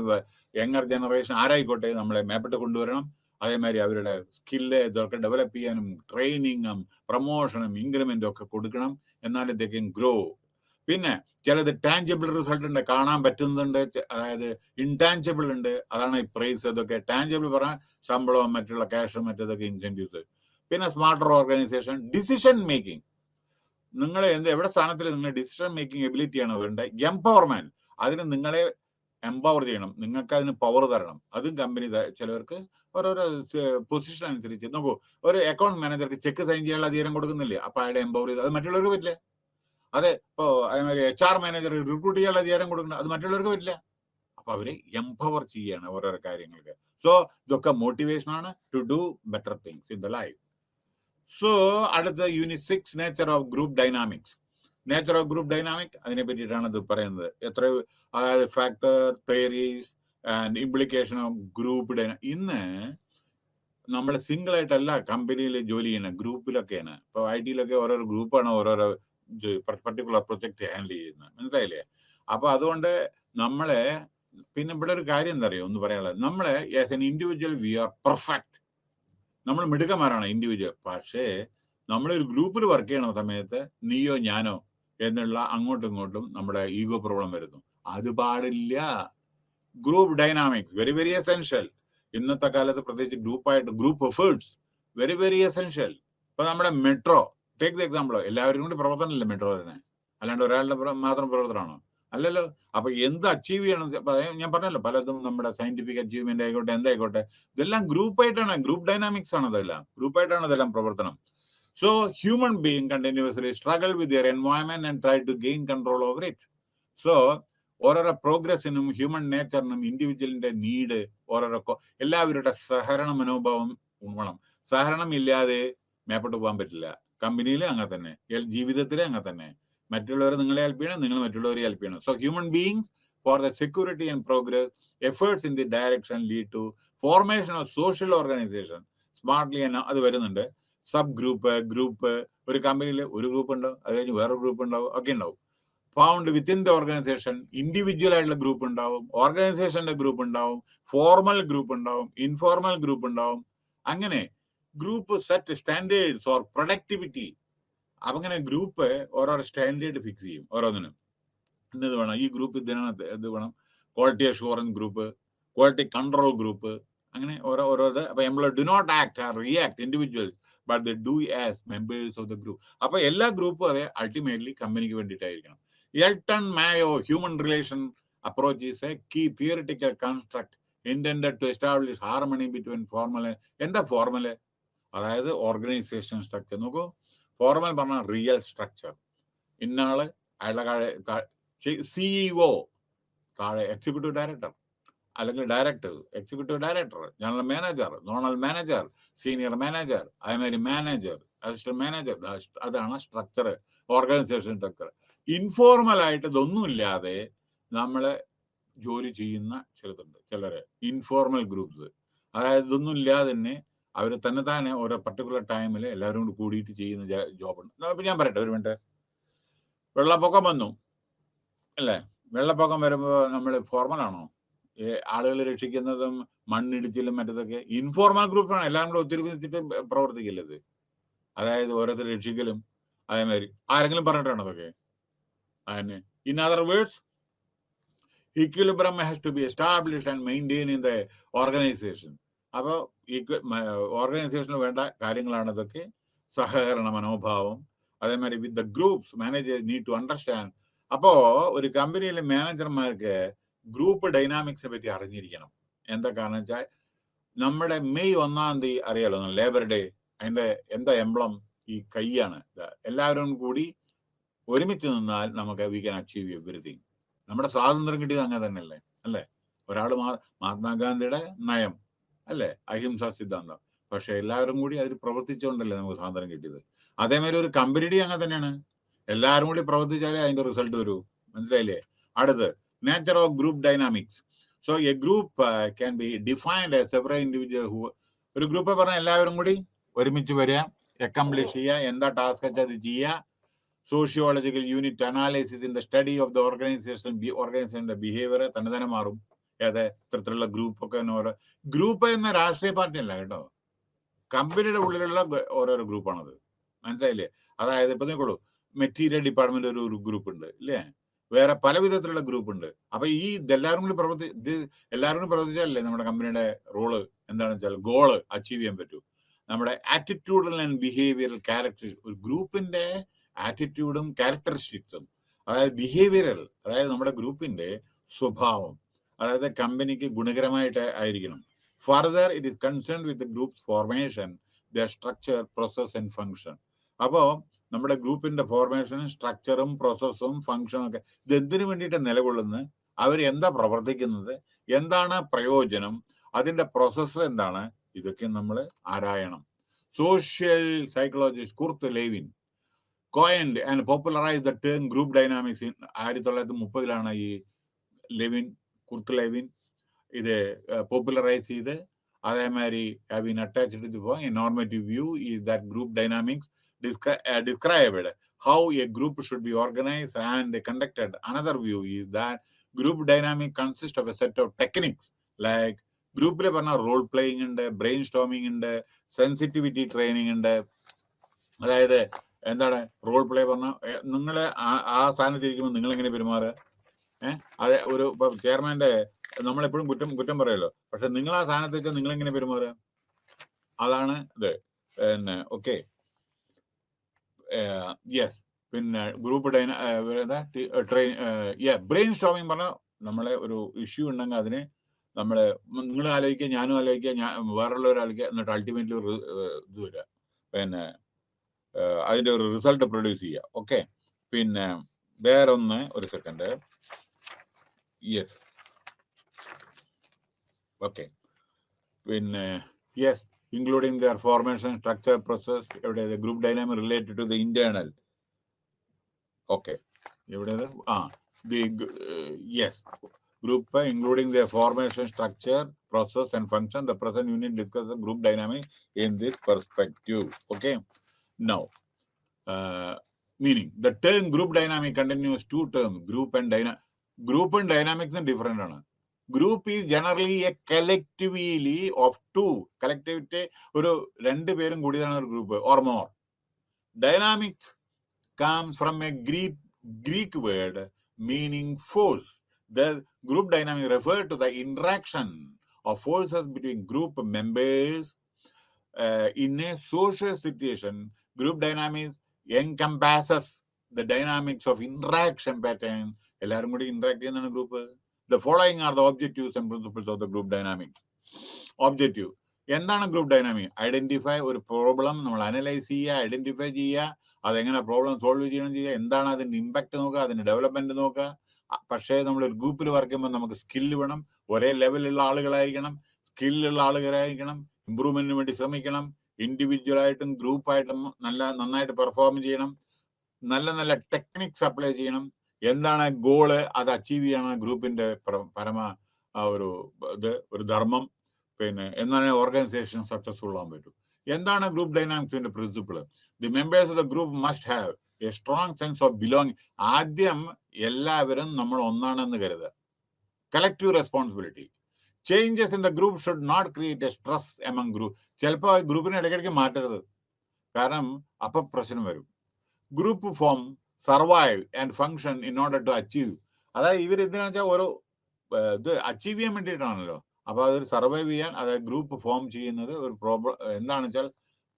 യങ്ങർ ജനറേഷൻ ആരായിക്കോട്ടെ നമ്മളെ മേപ്പെട്ട് കൊണ്ടുവരണം. അതേമാതിരി അവരുടെ സ്കില്ല് ഇതൊക്കെ ഡെവലപ്പ് ചെയ്യാനും ട്രെയിനിങ്ങും പ്രൊമോഷനും ഇൻക്രിമെന്റും ഒക്കെ കൊടുക്കണം, എന്നാലും ദേ കൻ ഗ്രോ. പിന്നെ ചിലത് ടാഞ്ചിബിൾ റിസൾട്ട് ഉണ്ട്, കാണാൻ പറ്റുന്നുണ്ട്, അതായത് ഇൻടാഞ്ചിബിൾ ഉണ്ട്, അതാണ് ഈ പ്രൈസ്. അതൊക്കെ ടാഞ്ചിബിൾ പറഞ്ഞാൽ ശമ്പളവും മറ്റുള്ള ക്യാഷും മറ്റേതൊക്കെ ഇൻസെന്റീവ്സ്. പിന്നെ സ്മാർട്ടർ ഓർഗനൈസേഷൻ, ഡിസിഷൻ മേക്കിംഗ്. നിങ്ങൾ എവിടെ സ്ഥാനത്തിൽ നിങ്ങൾ ഡിസിഷൻ മേക്കിംഗ് എബിലിറ്റിയാണ് വേണ്ടത്. എംപവർമെന്റ്, അതിന് നിങ്ങളെ എംപവർ ചെയ്യണം, നിങ്ങൾക്ക് അതിന് പവർ തരണം. അതും കമ്പനി ചിലവർക്ക് ഓരോരോ പൊസിഷൻ അനുസരിച്ച്. നോക്കൂ, ഒരു അക്കൗണ്ട് മാനേജർക്ക് ചെക്ക് സൈൻ ചെയ്യാനുള്ള അധികാരം കൊടുക്കുന്നില്ലേ, അപ്പൊ അയാളെ എംപവർ ചെയ്ത്, അത് മറ്റുള്ളവർക്ക് പറ്റില്ല. അതെ, ഇപ്പോ അതേമാതിരി HR മാനേജർ റിക്രൂട്ട് ചെയ്യാനുള്ള അധികാരം കൊടുക്കണം, അത് മറ്റുള്ളവർക്ക് പറ്റില്ല. അപ്പൊ അവരെ എംപവർ ചെയ്യാണ് ഓരോരോ കാര്യങ്ങൾക്ക്. സോ ഇതൊക്കെ മോട്ടിവേഷൻ ആണ് to do better things in the life. So അടുത്ത unit 6, nature of group dynamics. Nature of group dynamic, അതിനെ പറ്റിയിട്ടാണ് ഇത് പറയുന്നത്. അതായത് factor, theories and implication of group dynamic. ഇന്ന് നമ്മൾ സിംഗിൾ ആയിട്ടല്ല കമ്പനിയിൽ ജോലി ചെയ്യണം, ഗ്രൂപ്പിലൊക്കെയാണ്. ഇപ്പൊ IT-ലൊക്കെ ഓരോരോ ഗ്രൂപ്പാണ് ഓരോരോ പർട്ടിക്കുലർ പ്രൊജക്ട് ഹാൻഡിൽ ചെയ്യുന്നത്, മനസ്സിലായില്ലേ. അപ്പൊ അതുകൊണ്ട് നമ്മളെ പിന്നെ ഇവിടെ ഒരു കാര്യം എന്താ അറിയോ ഒന്ന് പറയാനുള്ളത്, നമ്മളെ as an individual we are perfect, നമ്മൾ മിടുക്കന്മാരാണ് ഇൻഡിവിജ്വൽ. പക്ഷേ നമ്മളൊരു ഗ്രൂപ്പിൽ വർക്ക് ചെയ്യണ സമയത്ത് നീയോ ഞാനോ എന്നുള്ള അങ്ങോട്ടും ഇങ്ങോട്ടും നമ്മുടെ ഈഗോ പ്രോബ്ലം വരുന്നു. അത് പാടില്ല. Group dynamics very very essential. ഇന്നത്തെ കാലത്ത് പ്രത്യേകിച്ച് group efforts very very essential. ഇപ്പൊ നമ്മുടെ മെട്രോ, ടേക്ക് ദ എക്സാമ്പിൾ, എല്ലാവരും കൂടി പ്രവർത്തനമല്ലേ മെട്രോ വരുന്നത്, അല്ലാണ്ട് ഒരാളുടെ മാത്രം പ്രവർത്തനമാണോ? അല്ലല്ലോ. അപ്പൊ എന്ത് അച്ചീവ് ചെയ്യണം, ഞാൻ പറഞ്ഞല്ലോ പലതും നമ്മുടെ സയന്റിഫിക് അച്ചീവ്മെന്റ് ആയിക്കോട്ടെ എന്തായിക്കോട്ടെ, ഇതെല്ലാം ഗ്രൂപ്പായിട്ടാണ്, ഗ്രൂപ്പ് ഡൈനാമിക്സ് ആണ് ഇതെല്ലാം, ഗ്രൂപ്പായിട്ടാണ് ഇതെല്ലാം പ്രവർത്തനം. So human being continuously struggle with their environment and try to gain control over it. So ഓരോരോ പ്രോഗ്രസിനും ഹ്യൂമൻ നേച്ചറിനും ഇൻഡിവിജ്വലിന്റെ നീഡ് ഓരോരോ എല്ലാവരുടെ സഹകരണ മനോഭാവം വേണം. സഹകരണം ഇല്ലാതെ മേപ്പോട്ട് പോകാൻ പറ്റില്ല. കമ്പനിയിൽ അങ്ങനെ തന്നെ, ജീവിതത്തിലെ അങ്ങനെ തന്നെ. മറ്റുള്ളവർ നിങ്ങളെ ഹെൽപ്പ് ചെയ്യണം, നിങ്ങൾ മറ്റുള്ളവരെ ഹെൽപ്പ് ചെയ്യണം. So human beings for the security and progress efforts in the direction lead to formation of social organisation smartly. അത് വരുന്നുണ്ട്. സബ് ഗ്രൂപ്പ്, ഒരു കമ്പനിയിൽ ഒരു ഗ്രൂപ്പ് ഉണ്ടാവും, അത് കഴിഞ്ഞ് വേറെ ഗ്രൂപ്പ് ഉണ്ടാവും, ഒക്കെ ഉണ്ടാവും. Found within the organisation individual ആയിട്ടുള്ള ഗ്രൂപ്പ് ഉണ്ടാവും, ഓർഗനൈസേഷന്റെ ഗ്രൂപ്പ് ഉണ്ടാവും, ഫോർമൽ ഗ്രൂപ്പ് ഉണ്ടാവും, ഇൻഫോർമൽ ഗ്രൂപ്പ് ഉണ്ടാവും. അങ്ങനെ group set standards or productivity. അങ്ങനെ ഗ്രൂപ്പ് ഓരോരോ സ്റ്റാൻഡേർഡ് ഫിക്സ് ചെയ്യും ഓരോന്നിനും. ഇന്നത് വേണം, ഈ ഗ്രൂപ്പ് ഇതിനാണ്, ഇത് വേണം, quality assurance group, quality control group, അങ്ങനെ ഓരോ. അപ്പൊ employee do not act or react individual but they do as members of the group. അപ്പൊ എല്ലാ ഗ്രൂപ്പും അതെ അൾട്ടിമേറ്റ്ലി കമ്പനിക്ക് വേണ്ടിയിട്ടായിരിക്കണം. Elton Mayo human relation approach is a key theoretical construct intended to establish harmony between formal. എന്താ ഫോർമല്? അതായത് ഓർഗനൈസേഷൻ സ്ട്രക്ചർ. നോക്കൂ, ഫോർമൽ പറഞ്ഞാൽ റിയൽ സ്ട്രക്ചർ. ഇന്നാള് അയാളുടെ സിഇഒ, താഴെ എക്സിക്യൂട്ടീവ് ഡയറക്ടർ, അല്ലെങ്കിൽ director, executive director, general manager, zonal manager, senior manager, അതേമാതിരി മാനേജർ, അസിസ്റ്റന്റ് മാനേജർ. അതാണ് സ്ട്രക്ചർ, ഓർഗനൈസേഷൻ സ്ട്രക്ചർ. ഇൻഫോർമൽ ആയിട്ട് ഇതൊന്നുമില്ലാതെ നമ്മള് ജോലി ചെയ്യുന്ന ചിലര് ഇൻഫോർമൽ ഗ്രൂപ്പ്സ്. അതായത് ഇതൊന്നും ഇല്ലാതെ തന്നെ അവർ തന്നെ ഓരോ പർട്ടിക്കുലർ ടൈമിൽ എല്ലാവരും കൂടി കൂടിയിട്ട് ചെയ്യുന്ന ജോബുണ്ട്. ഇപ്പൊ ഞാൻ പറയട്ടെ, ഒരു മിനിറ്റ്. വെള്ളപ്പൊക്കം വന്നു അല്ലേ? വെള്ളപ്പൊക്കം വരുമ്പോൾ നമ്മൾ ഫോർമലാണോ? ആളുകൾ രക്ഷിക്കുന്നതും മണ്ണിടിച്ചിലും മറ്റതൊക്കെ ഇൻഫോർമൽ ഗ്രൂപ്പാണ്. എല്ലാവരും കൂടെ ഒത്തിരിച്ചിട്ട് പ്രവർത്തിക്കില്ലത്. അതായത് ഓരോരുത്തർ രക്ഷിക്കലും അതേമാതിരി ആരെങ്കിലും പറഞ്ഞിട്ടാണോ അതൊക്കെ? അതിന് in other words, equilibrium has to be established and maintained in the organization. അപ്പോൾ ഓർഗനൈസേഷന് വേണ്ട കാര്യങ്ങളാണ് ഇതൊക്കെ. സഹകരണ മനോഭാവം, അതേമാതിരി with the groups managers need to understand. അപ്പോ ഒരു കമ്പനിയിലെ മാനേജർമാർക്ക് ഗ്രൂപ്പ് ഡൈനാമിക്സിനെ പറ്റി അറിഞ്ഞിരിക്കണം. എന്താ കാരണം വെച്ചാൽ നമ്മുടെ മെയ് 1 അറിയാലോ, ലേബർ ഡേ. അതിന്റെ എന്താ എംബ്ലം? ഈ കൈയാണ്. എല്ലാവരും കൂടി ഒരുമിച്ച് നിന്നാൽ നമുക്ക് വി ക്യാൻ അച്ചീവ് എവരിതിങ്. നമ്മുടെ സ്വാതന്ത്ര്യം കിട്ടിയത് അങ്ങനെ തന്നെയല്ലേ? അല്ലേ? ഒരാൾ മഹാത്മാഗാന്ധിയുടെ നയം അല്ലേ, അഹിംസ സിദ്ധാന്തം. പക്ഷെ എല്ലാവരും കൂടി അതിൽ പ്രവർത്തിച്ചുകൊണ്ടല്ലേ നമുക്ക് സ്വാതന്ത്ര്യം കിട്ടിയത്. അതേമാതിരി ഒരു കമ്പനിയുടെ അങ്ങനെ തന്നെയാണ്. എല്ലാവരും കൂടി പ്രവർത്തിച്ചാലേ അതിന്റെ റിസൾട്ട് വരൂ. മനസ്സിലായില്ലേ? അടുത്ത് nature of group dynamics. So A group can be defined as several individual who. ഒരു ഗ്രൂപ്പ് പറഞ്ഞാൽ എല്ലാവരും കൂടി ഒരുമിച്ച് വരിക, അക്കംപ്ലിഷ് ചെയ്യുക, എന്താ ടാസ്ക് വെച്ചാൽ അത് ചെയ്യുക. Sociological unit analysis in the study of the ഓർഗനൈസേഷന്റെ ബിഹേവിയർ തന്നെ മാറും. ഏത് ഇത്തരത്തിലുള്ള ഗ്രൂപ്പൊക്കെ ഓരോ ഗ്രൂപ്പ് എന്ന രാഷ്ട്രീയ പാർട്ടി അല്ല കേട്ടോ, കമ്പനിയുടെ ഉള്ളിലുള്ള ഓരോരോ ഗ്രൂപ്പാണത്. മനസ്സിലായില്ലേ? അതായത് ഇപ്പൊ നോക്കൂ, മെറ്റീരിയൽ ഡിപ്പാർട്ട്മെന്റ് ഒരു ഗ്രൂപ്പ് ഉണ്ട് ഇല്ലേ? വേറെ പല വിധത്തിലുള്ള ഗ്രൂപ്പ് ഉണ്ട്. അപ്പൊ ഇതെല്ലാവരും കൂടി എല്ലാവരും കൂടി പ്രവർത്തിച്ചാലല്ലേ നമ്മുടെ കമ്പനിയുടെ റോള് എന്താണെന്ന് വെച്ചാൽ ഗോള് അച്ചീവ് ചെയ്യാൻ പറ്റൂ. നമ്മുടെ ആറ്റിറ്റ്യൂഡൽ ആൻഡ് ബിഹേവിയറൽ ക്യാരക്ടറിസ്റ്റിക്സ്, ഒരു ഗ്രൂപ്പിന്റെ ആറ്റിറ്റ്യൂഡും ക്യാരക്ടറിസ്റ്റിക്സും, അതായത് ബിഹേവിയറൽ, അതായത് നമ്മുടെ ഗ്രൂപ്പിന്റെ സ്വഭാവം, അതായത് കമ്പനിക്ക് ഗുണകരമായിട്ട് ആയിരിക്കണം. Further it is concern with the group formation, the structure, process and function. അപ്പോ നമ്മുടെ ഗ്രൂപ്പിന്റെ ഫോർമേഷനും സ്ട്രക്ചറും പ്രോസസ്സും ഫംഗ്ഷനും ഒക്കെ ഇത് എന്തിനു വേണ്ടിയിട്ട് നിലകൊള്ളുന്നത്, അവർ എന്താ പ്രവർത്തിക്കുന്നത്, എന്താണ് പ്രയോജനം, അതിന്റെ പ്രോസസ്സ് എന്താണ്, ഇതൊക്കെ നമ്മൾ ആരായണം. Social psychologist Kurt Lewin coined and popularized the term group dynamics in 1930 ഈ കുർത്ത് ലെവിൻ ഇത് പോപ്പുലറൈസ് ചെയ്ത്. അതേമാതിരി have been attached to the normative view is that group dynamics described how a group should be organized and conducted. Another view is that group dynamic consists of a set of techniques like ഗ്രൂപ്പിൽ പറഞ്ഞാൽ റോൾ പ്ലേയിങ് ഉണ്ട്, ബ്രെയിൻ സ്റ്റോമിങ് ഉണ്ട്, സെൻസിറ്റിവിറ്റി ട്രെയിനിങ് ഉണ്ട്. അതായത് എന്താണ് റോൾ പ്ലേ പറഞ്ഞാൽ, നിങ്ങളെ ആ സ്ഥാനത്തിരിക്കുമ്പോൾ നിങ്ങൾ എങ്ങനെ പെരുമാറുക. അതെ, ഒരു ഇപ്പൊ ചെയർമാന്റെ നമ്മളെപ്പോഴും കുറ്റം പറയുമല്ലോ, പക്ഷെ നിങ്ങൾ ആ സ്ഥാനത്ത് വെച്ചാൽ നിങ്ങൾ എങ്ങനെ പെരുമാറുക, അതാണ് ഇത്. പിന്നെ ഓക്കെ, യെസ്. പിന്നെ ഗ്രൂപ്പ് ബ്രെയിൻ സ്റ്റോമിങ് പറഞ്ഞാൽ നമ്മളെ ഒരു ഇഷ്യൂ ഉണ്ടെങ്കിൽ അതിന് നമ്മള് നിങ്ങൾ ആലോചിക്കുക, ഞാനും ആലോചിക്കുക, ഞാൻ വേറുള്ളവർ ആലോചിക്കുക, എന്നിട്ട് അൾട്ടിമേറ്റ്ലി ഒരു ഇത് വരിക, പിന്നെ അതിന്റെ ഒരു റിസൾട്ട് പ്രൊഡ്യൂസ് ചെയ്യുക. ഓക്കെ, പിന്നെ വേറൊന്ന് ഒരു സെക്കൻഡ്. യെസ്, ഓക്കെ, പിന്നെ yes, including their formation, structure, process, എവിടെ group dynamic related to the internal. Okay, എവിടെയത്? Yes, group including their formation, structure, process and function. The present unit discuss the group dynamic in this perspective. Okay, now meaning the term group dynamic continues two terms, group and dynamic. Group and dynamics are different. Group is generally a collectively of two. Collectivity ഒരു രണ്ട് പേരും കൂടിയതാണ് ഒരു group or more. Dynamics comes from a Greek word meaning force. The group dynamic refers to the interaction of forces between group members in a social situation. Group dynamics encompasses the dynamics of interaction pattern. എല്ലാവരും കൂടി interact ചെയ്യുന്നതാണ് group. The following are the objectives and principles of the group dynamics. Objective എന്താണ് ഗ്രൂപ്പ് ഡൈനാമിക്? ഐഡന്റിഫൈ ഒരു പ്രോബ്ലം നമ്മൾ അനലൈസ് ചെയ്യുക, ഐഡന്റിഫൈ ചെയ്യുക, അതെങ്ങനെ പ്രോബ്ലം സോൾവ് ചെയ്യണം ചെയ്യുക, എന്താണ് അതിന്റെ ഇമ്പാക്ട് നോക്കുക, അതിന്റെ ഡെവലപ്മെന്റ് നോക്കുക. പക്ഷേ നമ്മൾ ഒരു ഗ്രൂപ്പിൽ വർക്ക് ചെയ്യുമ്പോൾ നമുക്ക് സ്കില്ല് വേണം, ഒരേ ലെവലിലുള്ള ആളുകളായിരിക്കണം, സ്കില്ലുള്ള ആളുകളായിരിക്കണം, ഇമ്പ്രൂവ്മെന്റിന് വേണ്ടി ശ്രമിക്കണം, ഇൻഡിവിജ്വലായിട്ടും ഗ്രൂപ്പായിട്ടും നന്നായിട്ട് പെർഫോം ചെയ്യണം, നല്ല നല്ല ടെക്നിക്സ് അപ്ലൈ ചെയ്യണം. എന്താണ് ഗോള്, അത് അച്ചീവ് ചെയ്യണം ഗ്രൂപ്പിന്റെ പരമ ഒരു ധർമ്മം. പിന്നെ എന്നാണ് ഓർഗനൈസേഷൻ സക്സസ്ഫുൾ ആകാൻ പറ്റും. എന്താണ് ഗ്രൂപ്പ് ഡൈനാമിക്സിന്റെ principle? The members of the group must have a strong sense of belonging. ആദ്യം എല്ലാവരും നമ്മൾ ഒന്നാണെന്ന് കരുതുക. Collective responsibility. Changes in the group should not create a stress among group. ചിലപ്പോൾ ഗ്രൂപ്പിനെ ഇടയ്ക്കിടയ്ക്ക് മാറ്റരുത്, കാരണം അപ്പൊ പ്രശ്നം വരും. Group form survive and function in order to achieve. അതായത് ഇവർ എന്തിനാണെന്ന് വെച്ചാൽ ഓരോ ഇത് അച്ചീവ് ചെയ്യാൻ വേണ്ടിയിട്ടാണല്ലോ. അപ്പൊ അതൊരു സർവൈവ് ചെയ്യാൻ, അതായത് ഗ്രൂപ്പ് ഫോം ചെയ്യുന്നത് ഒരു പ്രോബ്ലം എന്താണെന്ന് വെച്ചാൽ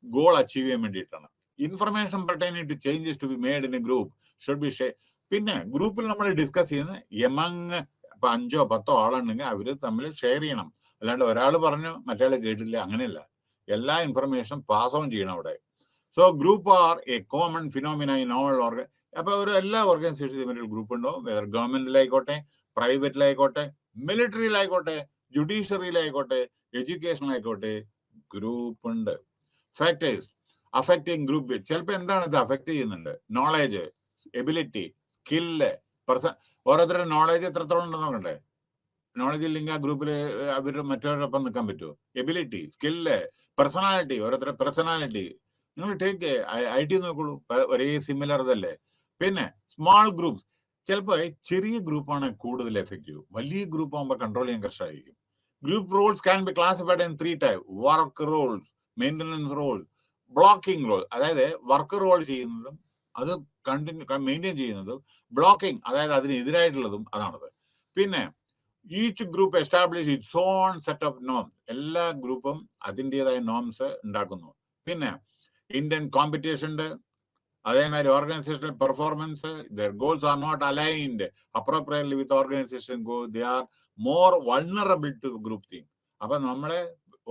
ഗോൾ അച്ചീവ് ചെയ്യാൻ വേണ്ടിയിട്ടാണ്. Information pertaining to changes to be made in a group should be share. പിന്നെ ഗ്രൂപ്പിൽ നമ്മൾ ഡിസ്കസ് ചെയ്യുന്നത് എമംഗ് ഇപ്പൊ 5 or 10 ആളുണ്ടെങ്കിൽ അവര് തമ്മിൽ ഷെയർ ചെയ്യണം. അല്ലാണ്ട് ഒരാൾ പറഞ്ഞു മറ്റേ കേട്ടില്ല, അങ്ങനെയല്ല. എല്ലാ ഇൻഫർമേഷൻ പാസ് ഓൺ ചെയ്യണം അവിടെ. So group are a common phenomena in all അപ്പൊ ഒരു എല്ലാ ഓർഗനൈസേഷനും ഗ്രൂപ്പ് ഉണ്ടാവും. വെതർ ഗവൺമെന്റിലായിക്കോട്ടെ, പ്രൈവറ്റിലായിക്കോട്ടെ, മിലിറ്ററിയിലായിക്കോട്ടെ, ജുഡീഷ്യറിയിലായിക്കോട്ടെ, എഡ്യൂക്കേഷനിലായിക്കോട്ടെ, ഗ്രൂപ്പ് ഉണ്ട്. Factors affecting group. ചിലപ്പോൾ എന്താണ് ഇത് അഫക്ട് ചെയ്യുന്നുണ്ട്? നോളേജ്, എബിലിറ്റി, സ്കില്ല്, ഓരോരുത്തരുടെ നോളേജ് എത്രത്തോളം ഉണ്ടെന്ന് നോക്കണ്ടേ. നോളജ് ഇല്ലെങ്കിൽ ആ ഗ്രൂപ്പിൽ അവർ മറ്റവരോടൊപ്പം നിൽക്കാൻ പറ്റുമോ? എബിലിറ്റി, സ്കില്ല്, പേഴ്സണാലിറ്റി, ഓരോരുത്തരുടെ പേഴ്സണാലിറ്റി. നിങ്ങൾ ടേക്ക് IT നോക്കുള്ളൂ, ഒരേ സിമിലർ ഇതല്ലേ. പിന്നെ സ്മാൾ ഗ്രൂപ്പ്. ചിലപ്പോൾ ചെറിയ ഗ്രൂപ്പാണ് കൂടുതൽ എഫക്റ്റീവ്, വലിയ ഗ്രൂപ്പ് ആകുമ്പോൾ കൺട്രോൾ ചെയ്യാൻ കഷ്ടമായിരിക്കും. Group roles can be classified in 3 types. Work roles, maintenance role, blocking role. അതായത് വർക്ക് റോൾ ചെയ്യുന്നതും അത് മെയിൻറ്റെയിൻ ചെയ്യുന്നതും, ബ്ലോക്കിംഗ് അതായത് അതിനെതിരായിട്ടുള്ളതും അതാണത്. പിന്നെ each group establish its own set of norms. എല്ലാ ഗ്രൂപ്പും അതിൻ്റെതായ നോംസ് ഉണ്ടാക്കുന്നു. പിന്നെ ഇന്ത്യൻ കോമ്പറ്റീഷൻ ഉണ്ട്. അതേമാതിരി organisational performance, their goals are not aligned appropriately with organization goals. They are more vulnerable to group thing. അപ്പൊ നമ്മളെ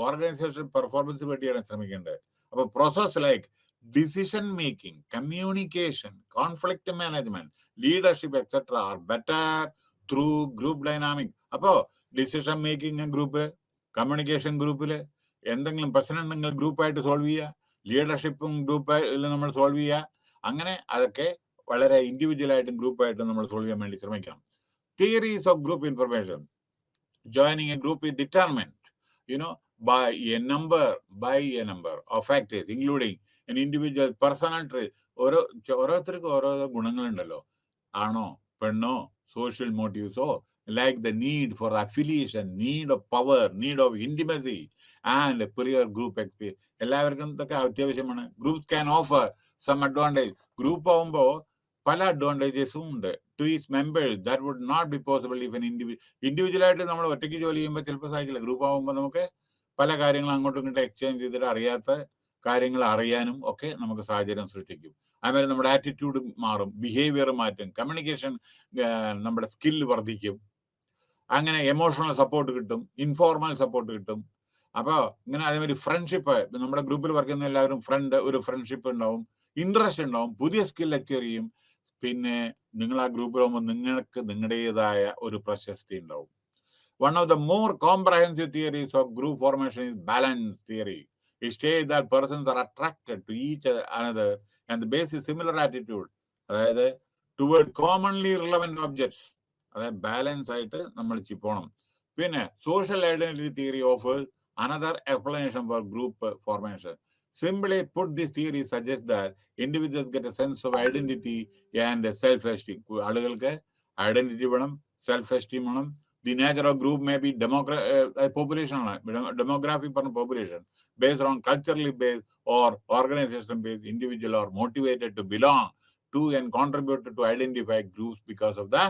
ഓർഗനൈസേഷൻ പെർഫോമൻസ് വേണ്ടിയാണ് ശ്രമിക്കേണ്ടത്. അപ്പൊ process like decision making, communication, conflict management, leadership etcetera are better through group dynamic. അപ്പോ ഡിസിഷൻ മേക്കിംഗ് ഗ്രൂപ്പ്, കമ്മ്യൂണിക്കേഷൻ ഗ്രൂപ്പില്, എന്തെങ്കിലും പ്രശ്നം ഉണ്ടെങ്കിൽ ഗ്രൂപ്പായിട്ട് സോൾവ് ചെയ്യുക, ലീഡർഷിപ്പും ഗ്രൂപ്പായിട്ട് നമ്മൾ സോൾവ് ചെയ്യുക. അങ്ങനെ അതൊക്കെ വളരെ ഇൻഡിവിജ്വൽ ആയിട്ടും ഗ്രൂപ്പായിട്ടും നമ്മൾ സോൾവ് ചെയ്യാൻ വേണ്ടി ശ്രമിക്കണം. Theories of group information. Joining a group is determined, by a number of factors, including an individual personal trait. ഓരോരുത്തർക്കും ഓരോ ഗുണങ്ങളുണ്ടല്ലോ. ആണോ പെണ്ണോ, social മോട്ടീവ്സോ, like the need for affiliation, need of power, need of intimacy and prior group experience. എല്ലാവർക്കും ഇതൊക്കെ അത്യാവശ്യമാണ്. Groups can offer some advantage. Group ആവുമ്പോൾ പല അഡ്വാൻറ്റേജസും ഉണ്ട് to ease members that would not be possible if ഇൻഡിവിജ്വലായിട്ട് നമ്മൾ ഒറ്റയ്ക്ക് ജോലി ചെയ്യുമ്പോൾ ചിലപ്പോൾ സാധിക്കില്ല. ഗ്രൂപ്പ് ആകുമ്പോൾ നമുക്ക് പല കാര്യങ്ങളും അങ്ങോട്ടും ഇങ്ങോട്ടും എക്സ്ചേഞ്ച് ചെയ്തിട്ട് അറിയാത്ത കാര്യങ്ങൾ അറിയാനും ഒക്കെ നമുക്ക് സാഹചര്യം സൃഷ്ടിക്കും. അതുമാതിരി നമ്മുടെ ആറ്റിറ്റ്യൂഡ് മാറും, ബിഹേവിയർ മാറ്റും, കമ്മ്യൂണിക്കേഷൻ നമ്മുടെ സ്കില്ല് വർദ്ധിക്കും, അങ്ങനെ എമോഷണൽ സപ്പോർട്ട് കിട്ടും, ഇൻഫോർമൽ സപ്പോർട്ട് കിട്ടും. അപ്പോൾ ഇങ്ങനെ അതേമാതിരി ഫ്രണ്ട്ഷിപ്പ്, നമ്മുടെ ഗ്രൂപ്പിൽ വർക്ക് ചെയ്യുന്ന എല്ലാവരും ഒരു ഫ്രണ്ട്ഷിപ്പ് ഉണ്ടാവും, ഇൻട്രസ്റ്റ് ഉണ്ടാവും, പുതിയ സ്കിൽ അക്വയർ ചെയ്യും. പിന്നെ നിങ്ങൾ ആ ഗ്രൂപ്പിലാകുമ്പോൾ നിങ്ങൾക്ക് നിങ്ങളുടേതായ ഒരു പ്രശസ്തി ഉണ്ടാവും. One of the more comprehensive theories of group formation is balance theory. It states that persons are attracted to each other and the base is similar attitude, അതായത് toward commonly relevant objects. അതായത് ബാലൻസ് ആയിട്ട് നമ്മൾ പോകണം. പിന്നെ social identity theory offers another explanation for group formation. Simply put, this theory suggests that individuals get a sense of identity and self-esteem. ആളുകൾക്ക് ഐഡന്റിറ്റി വേണം, സെൽഫ് എസ്റ്റീം വേണം. The nature of group may be population, demographic population, based on culturally based or organization based. Individual are motivated to belong to and contribute to identify groups because of the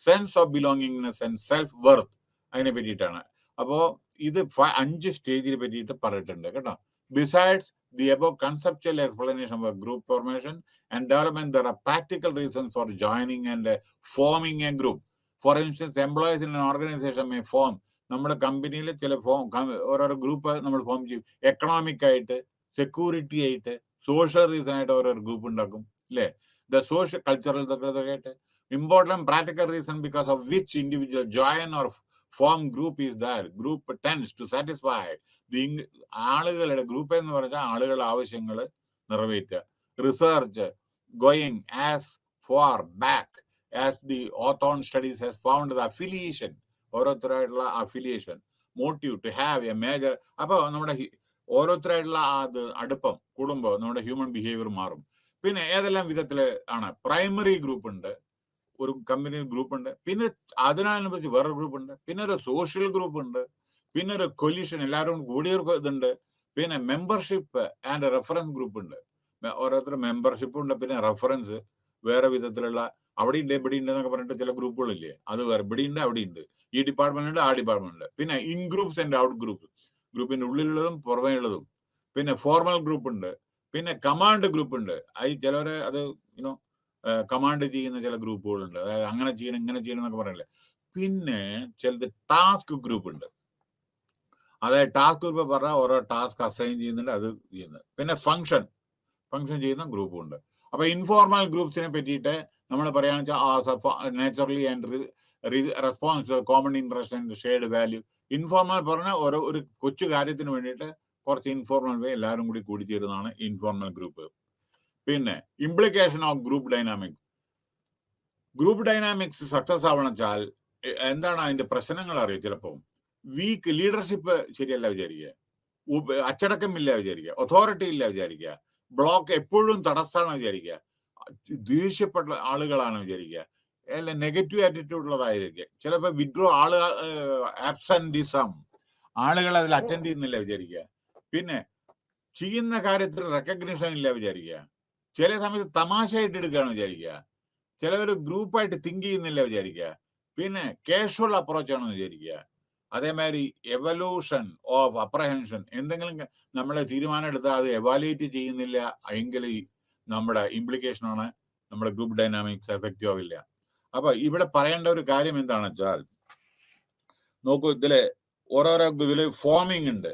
sense of belongingness and self-worth. അതിനെ പറ്റിയിട്ടാണ്. അപ്പോൾ ഇത് 5 സ്റ്റേജിനെ പറ്റിയിട്ട് പറഞ്ഞിട്ടുണ്ട് കേട്ടോ. Besides the above conceptual explanation of group formation and development, there are practical reasons for joining and forming a group. For instance, employees in an organization may form, നമ്മുടെ കമ്പനിയിൽ ചില ഓരോരോ ഗ്രൂപ്പ് നമ്മൾ ഫോം ചെയ്യും. എക്കണോമിക് ആയിട്ട്, സെക്യൂരിറ്റി ആയിട്ട്, സോഷ്യൽ റീസൺ ആയിട്ട് ഓരോരോ ഗ്രൂപ്പ് ഉണ്ടാക്കും, അല്ലേ? ദ സോഷ്യൽ കൾച്ചറൽ ഇതൊക്കെ ആയിട്ട്. Important practical reason because of which individual join or form group is that group tends to satisfy the ആളുകളുടെ ഗ്രൂപ്പ് എന്ന് പറഞ്ഞാൽ ആളുകളുടെ ആവശ്യങ്ങൾ നിറവേറ്റുക. Research going as far back as the Hawthorne studies has found the affiliation, ഓരോരുത്തരായിട്ടുള്ള affiliation, motive to have a major. അപ്പോൾ നമ്മുടെ ഓരോരുത്തരായിട്ടുള്ള അത് അടുപ്പം കൂടുമ്പോൾ നമ്മുടെ ഹ്യൂമൻ ബിഹേവിയർ മാറും. പിന്നെ ഏതെല്ലാം വിധത്തിൽ ആണ്? പ്രൈമറി ഗ്രൂപ്പ് ഉണ്ട്, ഒരു കമ്പനി ഗ്രൂപ്പ് ഉണ്ട്, പിന്നെ അതിനനുസരിച്ച് വേറൊരു ഗ്രൂപ്പ് ഉണ്ട്, പിന്നെ ഒരു സോഷ്യൽ ഗ്രൂപ്പ് ഉണ്ട്, പിന്നെ ഒരു കൊല്യൂഷൻ, എല്ലാവരും കൂടിയൊരു ഇതുണ്ട്, പിന്നെ മെമ്പർഷിപ്പ് ആൻഡ് റെഫറൻസ് ഗ്രൂപ്പ് ഉണ്ട്. ഓരോരുത്തർ മെമ്പർഷിപ്പ് ഉണ്ട്, പിന്നെ റെഫറൻസ് വേറെ വിധത്തിലുള്ള, അവിടെ ഉണ്ട് ഇവിടെ ഉണ്ട് എന്നൊക്കെ പറഞ്ഞിട്ട് ചില ഗ്രൂപ്പുകളില്ലേ, അത് വേറെ, ഇവിടെ ഉണ്ട് അവിടെ ഉണ്ട്, ഈ ഡിപ്പാർട്ട്മെന്റ് ഉണ്ട് ആ ഡിപ്പാർട്ട്മെന്റ് ഉണ്ട്. പിന്നെ in groups and out group, ഗ്രൂപ്പിന്റെ ഉള്ളിലുള്ളതും പുറമേ ഉള്ളതും. പിന്നെ ഫോർമൽ ഗ്രൂപ്പ് ഉണ്ട്, പിന്നെ കമാൻഡ് ഗ്രൂപ്പ് ഉണ്ട്. ചിലവരെ അത് കമാൻഡ് ചെയ്യുന്ന ചില ഗ്രൂപ്പുകളുണ്ട്, അതായത് അങ്ങനെ ചെയ്യണം ഇങ്ങനെ ചെയ്യണം എന്നൊക്കെ പറയല്ലേ. പിന്നെ ചിലത് ടാസ്ക് ഗ്രൂപ്പ് ഉണ്ട്, അതായത് ടാസ്ക് ഗ്രൂപ്പ് പറഞ്ഞാൽ ഓരോ ടാസ്ക് അസൈൻ ചെയ്യുന്നുണ്ട്, അത് ചെയ്യുന്നത്. പിന്നെ ഫംഗ്ഷൻ ചെയ്യുന്ന ഗ്രൂപ്പും ഉണ്ട്. അപ്പൊ ഇൻഫോർമൽ ഗ്രൂപ്പ്സിനെ പറ്റിയിട്ട് നമ്മൾ പറയുകയാണെന്ന് വെച്ചാൽ naturally and response common interest and shared value. Informal പറഞ്ഞാൽ ഒരു കൊച്ചു കാര്യത്തിന് വേണ്ടിയിട്ട് കുറച്ച് ഇൻഫോർമൽ വേ എല്ലാവരും കൂടി കൂടിച്ചേരുന്നതാണ് ഇൻഫോർമൽ ഗ്രൂപ്പ്. പിന്നെ implication of group dynamics. Group dynamics success ആവണം വെച്ചാൽ എന്താണ് അതിന്റെ പ്രശ്നങ്ങൾ അറിയാം. ചിലപ്പോൾ വീക്ക് ലീഡർഷിപ്പ് ശരിയല്ല വിചാരിക്കുക, അച്ചടക്കമില്ല വിചാരിക്കുക, അതോറിറ്റി ഇല്ല വിചാരിക്കുക, ബ്ലോക്ക് എപ്പോഴും തടസ്സമാണ് വിചാരിക്കുക, ദേഷ്യപ്പെട്ട ആളുകളാണ് വിചാരിക്കുക, അല്ല നെഗറ്റീവ് ആറ്റിറ്റ്യൂഡ് ഉള്ളതായിരിക്കുക, ചിലപ്പോൾ വിഡ്രോ ആബ്സെന്റിസം, ആളുകൾ അതിൽ അറ്റൻഡ് ചെയ്യുന്നില്ല വിചാരിക്കുക, പിന്നെ ചെയ്യുന്ന കാര്യത്തിൽ റെക്കഗ്നിഷൻ ഇല്ല വിചാരിക്കുക, ചില സമയത്ത് തമാശയായിട്ട് എടുക്കുകയാണ് വിചാരിക്കുക, ചിലവർ ഗ്രൂപ്പായിട്ട് തിങ്ക് ചെയ്യുന്നില്ല വിചാരിക്കുക, പിന്നെ കാഷ്വൽ അപ്രോച്ചാണെന്ന് വിചാരിക്കുക. അതേമാതിരി എവല്യൂഷൻ ഓഫ് അപ്രഹെൻഷൻ, എന്തെങ്കിലും നമ്മൾ തീരുമാനം എടുത്താൽ അത് എവാലുവേറ്റ് ചെയ്യുന്നില്ല എങ്കിൽ നമ്മുടെ ഇംപ്ലിക്കേഷനാണ് നമ്മുടെ ഗ്രൂപ്പ് ഡൈനാമിക്സ് എഫക്റ്റീവ് ആവില്ല. അപ്പൊ ഇവിടെ പറയേണ്ട ഒരു കാര്യം എന്താണെന്ന് വെച്ചാൽ, നോക്കൂ, ഇതില് ഓരോരോ ഇതില് ഫോമിംഗ് ഉണ്ട്.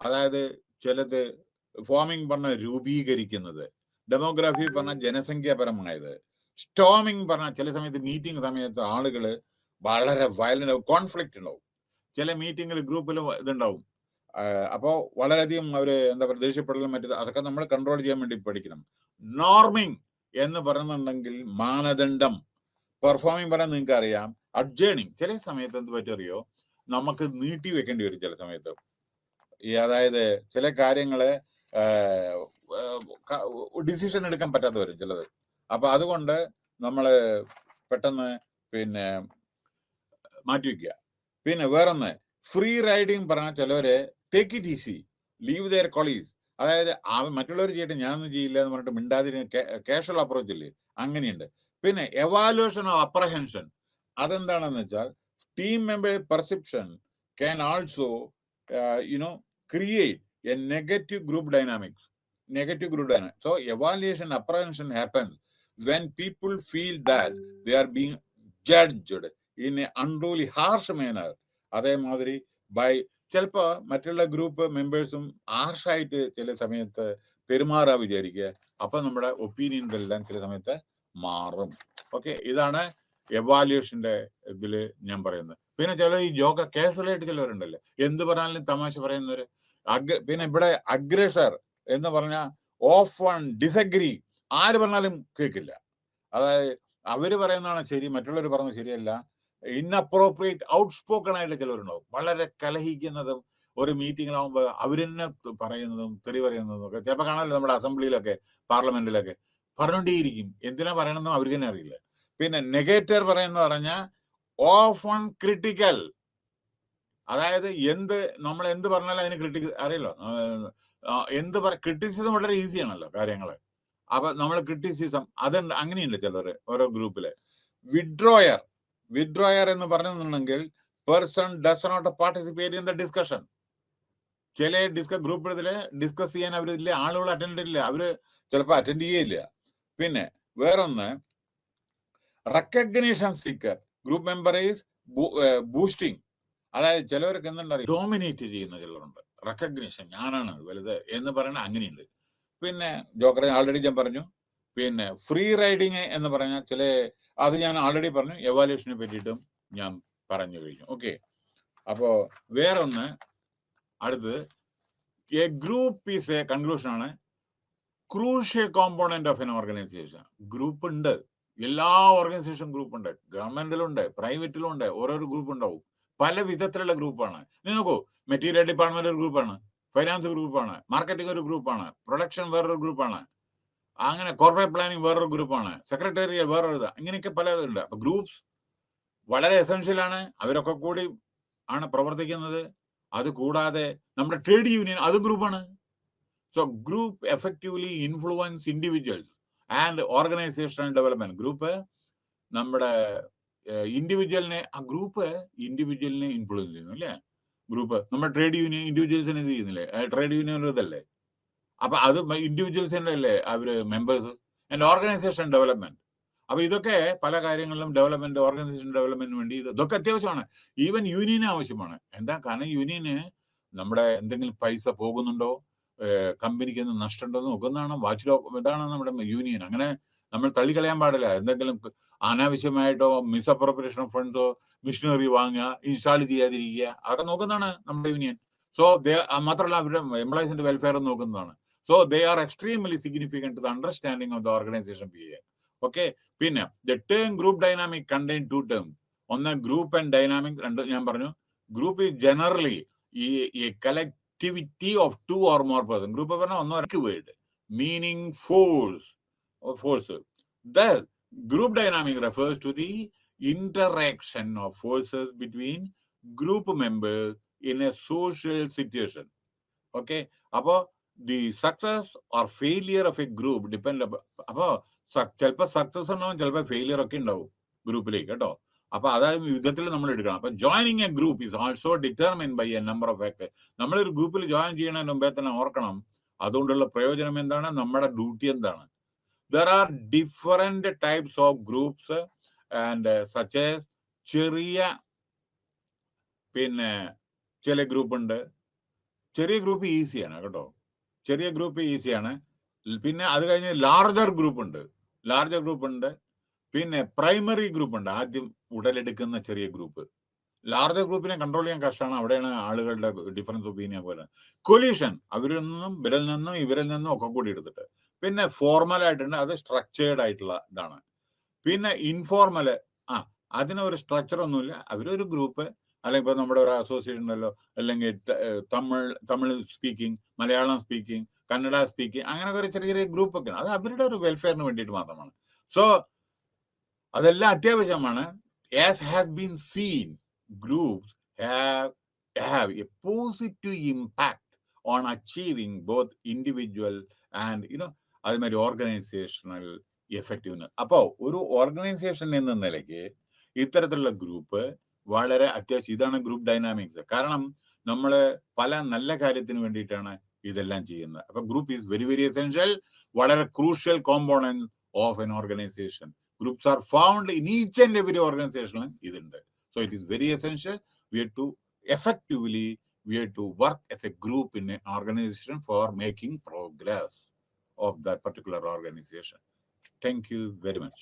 അതായത് ചിലത് ഫോമിംഗ് പറഞ്ഞ രൂപീകരിക്കുന്നത്, ഡെമോഗ്രാഫി പറഞ്ഞാൽ ജനസംഖ്യാപരമായത്, സ്റ്റോമിംഗ് പറഞ്ഞാൽ ചില സമയത്ത് മീറ്റിംഗ് സമയത്ത് ആളുകൾ വളരെ വയലന്റ് കോൺഫ്ലിക്റ്റ് ഉണ്ടാവും, ചില മീറ്റിങ്ങിൽ ഗ്രൂപ്പിൽ ഇതുണ്ടാവും. അപ്പോൾ വളരെയധികം അവർ എന്താ പറയുക ദേഷ്യപ്പെടലും മറ്റത്, അതൊക്കെ നമ്മൾ കൺട്രോൾ ചെയ്യാൻ വേണ്ടി പഠിക്കണം. നോർമിങ് എന്ന് പറയുന്നുണ്ടെങ്കിൽ മാനദണ്ഡം. പെർഫോമിംഗ് പറയാൻ നിങ്ങൾക്ക് അറിയാം. അഡ്ജേണിങ്, ചില സമയത്ത് എന്ത് പറ്ററിയോ, നമുക്ക് നീട്ടി വെക്കേണ്ടി വരും ചില സമയത്ത്. അതായത് ചില കാര്യങ്ങള് ഡിസിഷൻ എടുക്കാൻ പറ്റാതെ വരും ചിലത്. അപ്പൊ അതുകൊണ്ട് നമ്മൾ പെട്ടെന്ന് പിന്നെ മാറ്റിവെക്കുക. പിന്നെ വേറൊന്ന് ഫ്രീ റൈഡിങ് പറഞ്ഞാൽ ചിലവര് take it easy, leave their colleagues, അതായത് മറ്റുള്ളവർ ചെയ്യട്ടെ ഞാനൊന്നും ചെയ്യില്ല എന്ന് പറഞ്ഞിട്ട് മിണ്ടാതിരുന്ന കാഷ്വൽ അപ്രോച്ച് ഇല്ലേ, അങ്ങനെയുണ്ട്. പിന്നെ എവാലുവേഷൻ ഓഫ് അപ്രഹെൻഷൻ, അതെന്താണെന്ന് വെച്ചാൽ team member perception can also create A negative group dynamics. negative group dynamic. So evaluation apprehension happens when people feel that they are being judged in a unruly harsh manner. അതേമാതിരി ബൈ ചിലപ്പോ മറ്റുള്ള ഗ്രൂപ്പ് മെമ്പേഴ്സും ഹാർഷായിട്ട് ചില സമയത്ത് പെരുമാറാ വിചാരിക്കുക. അപ്പൊ നമ്മുടെ ഒപ്പീനിയൻകളെല്ലാം ചില സമയത്ത് മാറും. ഓക്കെ, ഇതാണ് എവാലുവേഷന്റെ ഇതില് ഞാൻ പറയുന്നത്. പിന്നെ ചില ഈ ജോക്കർ കാഷ്വലായിട്ട് ചിലവരുണ്ടല്ലോ, എന്ത് പറഞ്ഞാലും തമാശ പറയുന്നവര്. പിന്നെ ഇവിടെ അഗ്രസർ എന്ന് പറഞ്ഞാൽ ഓഫ് വൺ ഡിസഗ്രി, ആര് പറഞ്ഞാലും കേൾക്കില്ല. അതായത് അവര് പറയുന്നതാണ് ശരി, മറ്റുള്ളവർ പറഞ്ഞത് ശരിയല്ല. ഇൻഅപ്രോപ്രിയേറ്റ് ഔട്ട് സ്പോക്കൺ ആയിട്ട് ചിലവരുണ്ടാവും, വളരെ കലഹിക്കുന്നതും ഒരു മീറ്റിങ്ങിലാവുമ്പോൾ അവരെന്നെ പറയുന്നതും തെറി പറയുന്നതും ഒക്കെ ചിലപ്പോൾ കാണാമല്ലോ നമ്മുടെ അസംബ്ലിയിലൊക്കെ പാർലമെന്റിലൊക്കെ പറഞ്ഞുകൊണ്ടേയിരിക്കും. എന്തിനാ പറയണമെന്നും അവർക്ക് തന്നെ അറിയില്ല. പിന്നെ നെഗേറ്റർ പറയുന്ന പറഞ്ഞാൽ ഓഫ് വൺ ക്രിട്ടിക്കൽ, അതായത് നമ്മൾ എന്ത് പറഞ്ഞാലും അതിന് അറിയല്ലോ, ക്രിറ്റിസിസം വളരെ ഈസി ആണല്ലോ കാര്യങ്ങള്. അപ്പൊ നമ്മൾ ക്രിറ്റിസിസം അതുണ്ട്, അങ്ങനെയുണ്ട് ചിലർ ഓരോ ഗ്രൂപ്പില്. വിഡ്രോയർ എന്ന് പറഞ്ഞിട്ടുണ്ടെങ്കിൽ person does not participate in the discussion. ചില ഗ്രൂപ്പിൽ ഡിസ്കസ് ചെയ്യാൻ അവരില്ല, ആളുകൾ അറ്റൻഡ് ഇല്ല, അവര് ചിലപ്പോൾ അറ്റൻഡ് ചെയ്യില്ല. പിന്നെ വേറൊന്ന് recognition seeker group member is boosting, അതായത് ചിലവർക്ക് എന്തുണ്ടറിയാം, ഡോമിനേറ്റ് ചെയ്യുന്ന ചിലരുണ്ട്. റെക്കഗ്നീഷൻ, ഞാനാണ് വലുത് എന്ന് പറയുന്നത് അങ്ങനെയുണ്ട്. പിന്നെ ജോക്കറെ ആൾറെഡി ഞാൻ പറഞ്ഞു. പിന്നെ ഫ്രീ റൈഡിങ് എന്ന് പറഞ്ഞാൽ അത് ഞാൻ ആൾറെഡി പറഞ്ഞു, എവാലുവേഷനെ പറ്റിയിട്ടും ഞാൻ പറഞ്ഞു കഴിഞ്ഞു. ഓക്കെ, അപ്പോ വേറൊന്ന് അടുത്ത് a group is a conclusion ആണ് crucial component of an organisation. Group ഉണ്ട്, എല്ലാ ഓർഗനൈസേഷൻ ഗ്രൂപ്പ് ഉണ്ട്, ഗവൺമെന്റിലുണ്ട്, പ്രൈവറ്റിലും ഉണ്ട്, ഓരോരോ ഗ്രൂപ്പ് ഉണ്ടാവും. പല വിധത്തിലുള്ള ഗ്രൂപ്പാണ്. നീ നോക്കൂ, മെറ്റീരിയൽ ഡിപ്പാർട്ട്മെന്റ് ഒരു ഗ്രൂപ്പാണ്, ഫൈനാൻസ് ഗ്രൂപ്പാണ്, മാർക്കറ്റിംഗ് ഒരു ഗ്രൂപ്പാണ്, പ്രൊഡക്ഷൻ വേറൊരു ഗ്രൂപ്പാണ്, അങ്ങനെ കോർപ്പറേറ്റ് പ്ലാനിങ് വേറൊരു ഗ്രൂപ്പാണ്, സെക്രട്ടേറിയൽ വേറൊരു ഇങ്ങനെയൊക്കെ പല ഉണ്ട്. അപ്പൊ ഗ്രൂപ്പ്സ് വളരെ എസെൻഷ്യൽ ആണ്, അവരൊക്കെ കൂടി ആണ് പ്രവർത്തിക്കുന്നത്. അത് കൂടാതെ നമ്മുടെ ട്രേഡ് യൂണിയൻ അതും ഗ്രൂപ്പാണ്. So group effectively influence individuals and organisational development. Group നമ്മുടെ ഇൻഡിവിജ്വലിനെ ഇൻഫ്ലുവൻസ് ചെയ്യുന്നു അല്ലേ. ഗ്രൂപ്പ് നമ്മുടെ ട്രേഡ് യൂണിയൻ ഇൻഡിവിജ്വൽസിനെ ഇത് ചെയ്യുന്നില്ലേ, ട്രേഡ് യൂണിയൻ ഇതല്ലേ. അപ്പൊ അത് ഇൻഡിവിജ്വൽസിന്റെ അല്ലേ അവര് മെമ്പേഴ്സ്. And organisation development. അപ്പൊ ഇതൊക്കെ പല കാര്യങ്ങളിലും ഡെവലപ്മെന്റ്, ഓർഗനൈസേഷൻ ഡെവലപ്മെന്റിന് വേണ്ടി ഇതൊക്കെ അത്യാവശ്യമാണ്. ഈവൻ യൂണിയന് ആവശ്യമാണ്. എന്താ കാരണം, യൂണിയന് നമ്മുടെ എന്തെങ്കിലും പൈസ പോകുന്നുണ്ടോ, കമ്പനിക്ക് എന്ത് നഷ്ടമുണ്ടോ നോക്കുന്നതാണ് ഇതാണ് നമ്മുടെ യൂണിയൻ. അങ്ങനെ നമ്മൾ തള്ളിക്കളയാൻ പാടില്ല. എന്തെങ്കിലും അനാവശ്യമായിട്ടോ മിസ്അപ്രോപ്രിയേഷൻ ഓഫ് ഫണ്ട്സോ മിഷനറി വാങ്ങുക, ഇൻസ്റ്റാൾ ചെയ്യാതിരിക്കുക, അതൊക്കെ നോക്കുന്നതാണ് നമ്മുടെ യൂണിയൻ. സോ മാത്രമല്ല അവരുടെ എംപ്ലോയീസിന്റെ വെൽഫെയർ നോക്കുന്നതാണ്. So they are extremely significant to the understanding of the organisation behaviour. Okay, പിന്നെ the term group dynamic contain two terms. ഒന്ന് ഗ്രൂപ്പ് ആൻഡ് ഡൈനാമിക്, രണ്ട് ഞാൻ പറഞ്ഞു. ഗ്രൂപ്പ് ഈസ് ജനറലി ഈ collectivity of two or more persons. Group of one word meaning force. The group dynamic refers to the interaction of forces between group members in a social situation. Okay, അപ്പോ the success or failure of a group depend. അപ്പോ ചിലപ്പോൾ സക്സസ് ഉണ്ടാവും, ചിലപ്പോൾ ഫെയിലിയർ ഒക്കെ ഉണ്ടാവും ഗ്രൂപ്പിലേക്ക് കേട്ടോ. അപ്പൊ അതായത് വിധത്തിൽ നമ്മൾ എടുക്കണം. അപ്പൊ joining a group is also determined by a number of factors. നമ്മളൊരു ഗ്രൂപ്പിൽ ജോയിൻ ചെയ്യുന്നതിന് മുമ്പേ തന്നെ ഓർക്കണം അതുകൊണ്ടുള്ള പ്രയോജനം എന്താണ്, നമ്മുടെ ഡ്യൂട്ടി എന്താണ്. There are different types of groups and such as ചെറിയ, പിന്നെ ചില ഗ്രൂപ്പ് ഉണ്ട്. ചെറിയ ഗ്രൂപ്പ് ഈസിയാണ് കേട്ടോ, ചെറിയ ഗ്രൂപ്പ് ഈസിയാണ്. പിന്നെ അത് കഴിഞ്ഞ് ലാർജർ ഗ്രൂപ്പ് ഉണ്ട്. പിന്നെ പ്രൈമറി ഗ്രൂപ്പ് ഉണ്ട്, ആദ്യം ഉടലെടുക്കുന്ന ചെറിയ ഗ്രൂപ്പ്. ലാർജർ ഗ്രൂപ്പിനെ കൺട്രോൾ ചെയ്യാൻ കഷ്ടമാണ്. അവിടെയാണ് ആളുകളുടെ ഡിഫറൻസ് ഒപ്പീനിയൻ പോലെ. കൊലീഷൻ, അവരിൽ നിന്നും ഇവരിൽ നിന്നും ഒക്കെ കൂടി എടുത്തിട്ട്. പിന്നെ ഫോർമൽ ആയിട്ടുണ്ട്, അത് സ്ട്രക്ചേർഡ് ആയിട്ടുള്ള ഇതാണ്. പിന്നെ ഇൻഫോർമൽ, അതിനൊരു സ്ട്രക്ചർ ഒന്നുമില്ല, അവരൊരു ഗ്രൂപ്പ്, അല്ലെങ്കിൽ ഇപ്പൊ നമ്മുടെ ഒരു അസോസിയേഷൻ ഉണ്ടല്ലോ, അല്ലെങ്കിൽ Tamil speaking, Malayalam speaking, Kannada speaking, അങ്ങനെ ഒരു ചെറിയ ഗ്രൂപ്പ് ഒക്കെയാണ്. അത് അവരുടെ ഒരു വെൽഫെയറിന് വേണ്ടിയിട്ട് മാത്രമാണ്. സോ അതെല്ലാം അത്യാവശ്യമാണ്. As has been seen, groups have a positive impact on achieving both individual and അതുമാതിരി ഓർഗനൈസേഷണൽ എഫക്റ്റീവ്നെസ്. അപ്പോൾ ഒരു ഓർഗനൈസേഷൻ എന്ന നിലയ്ക്ക് ഇത്തരത്തിലുള്ള ഗ്രൂപ്പ് വളരെ അത്യാവശ്യം. ഇതാണ് ഗ്രൂപ്പ് ഡൈനാമിക്സ്. കാരണം നമ്മൾ പല നല്ല കാര്യത്തിന് വേണ്ടിയിട്ടാണ് ഇതെല്ലാം ചെയ്യുന്നത്. അപ്പൊ group is very very essential, വളരെ crucial component of an organisation. Groups are found in each and every ഓർഗനൈസേഷനിലും ഇതുണ്ട്. So it is very essential. We have to effectively we have to work as a group in an organization for making progress of that particular organization. Thank you very much.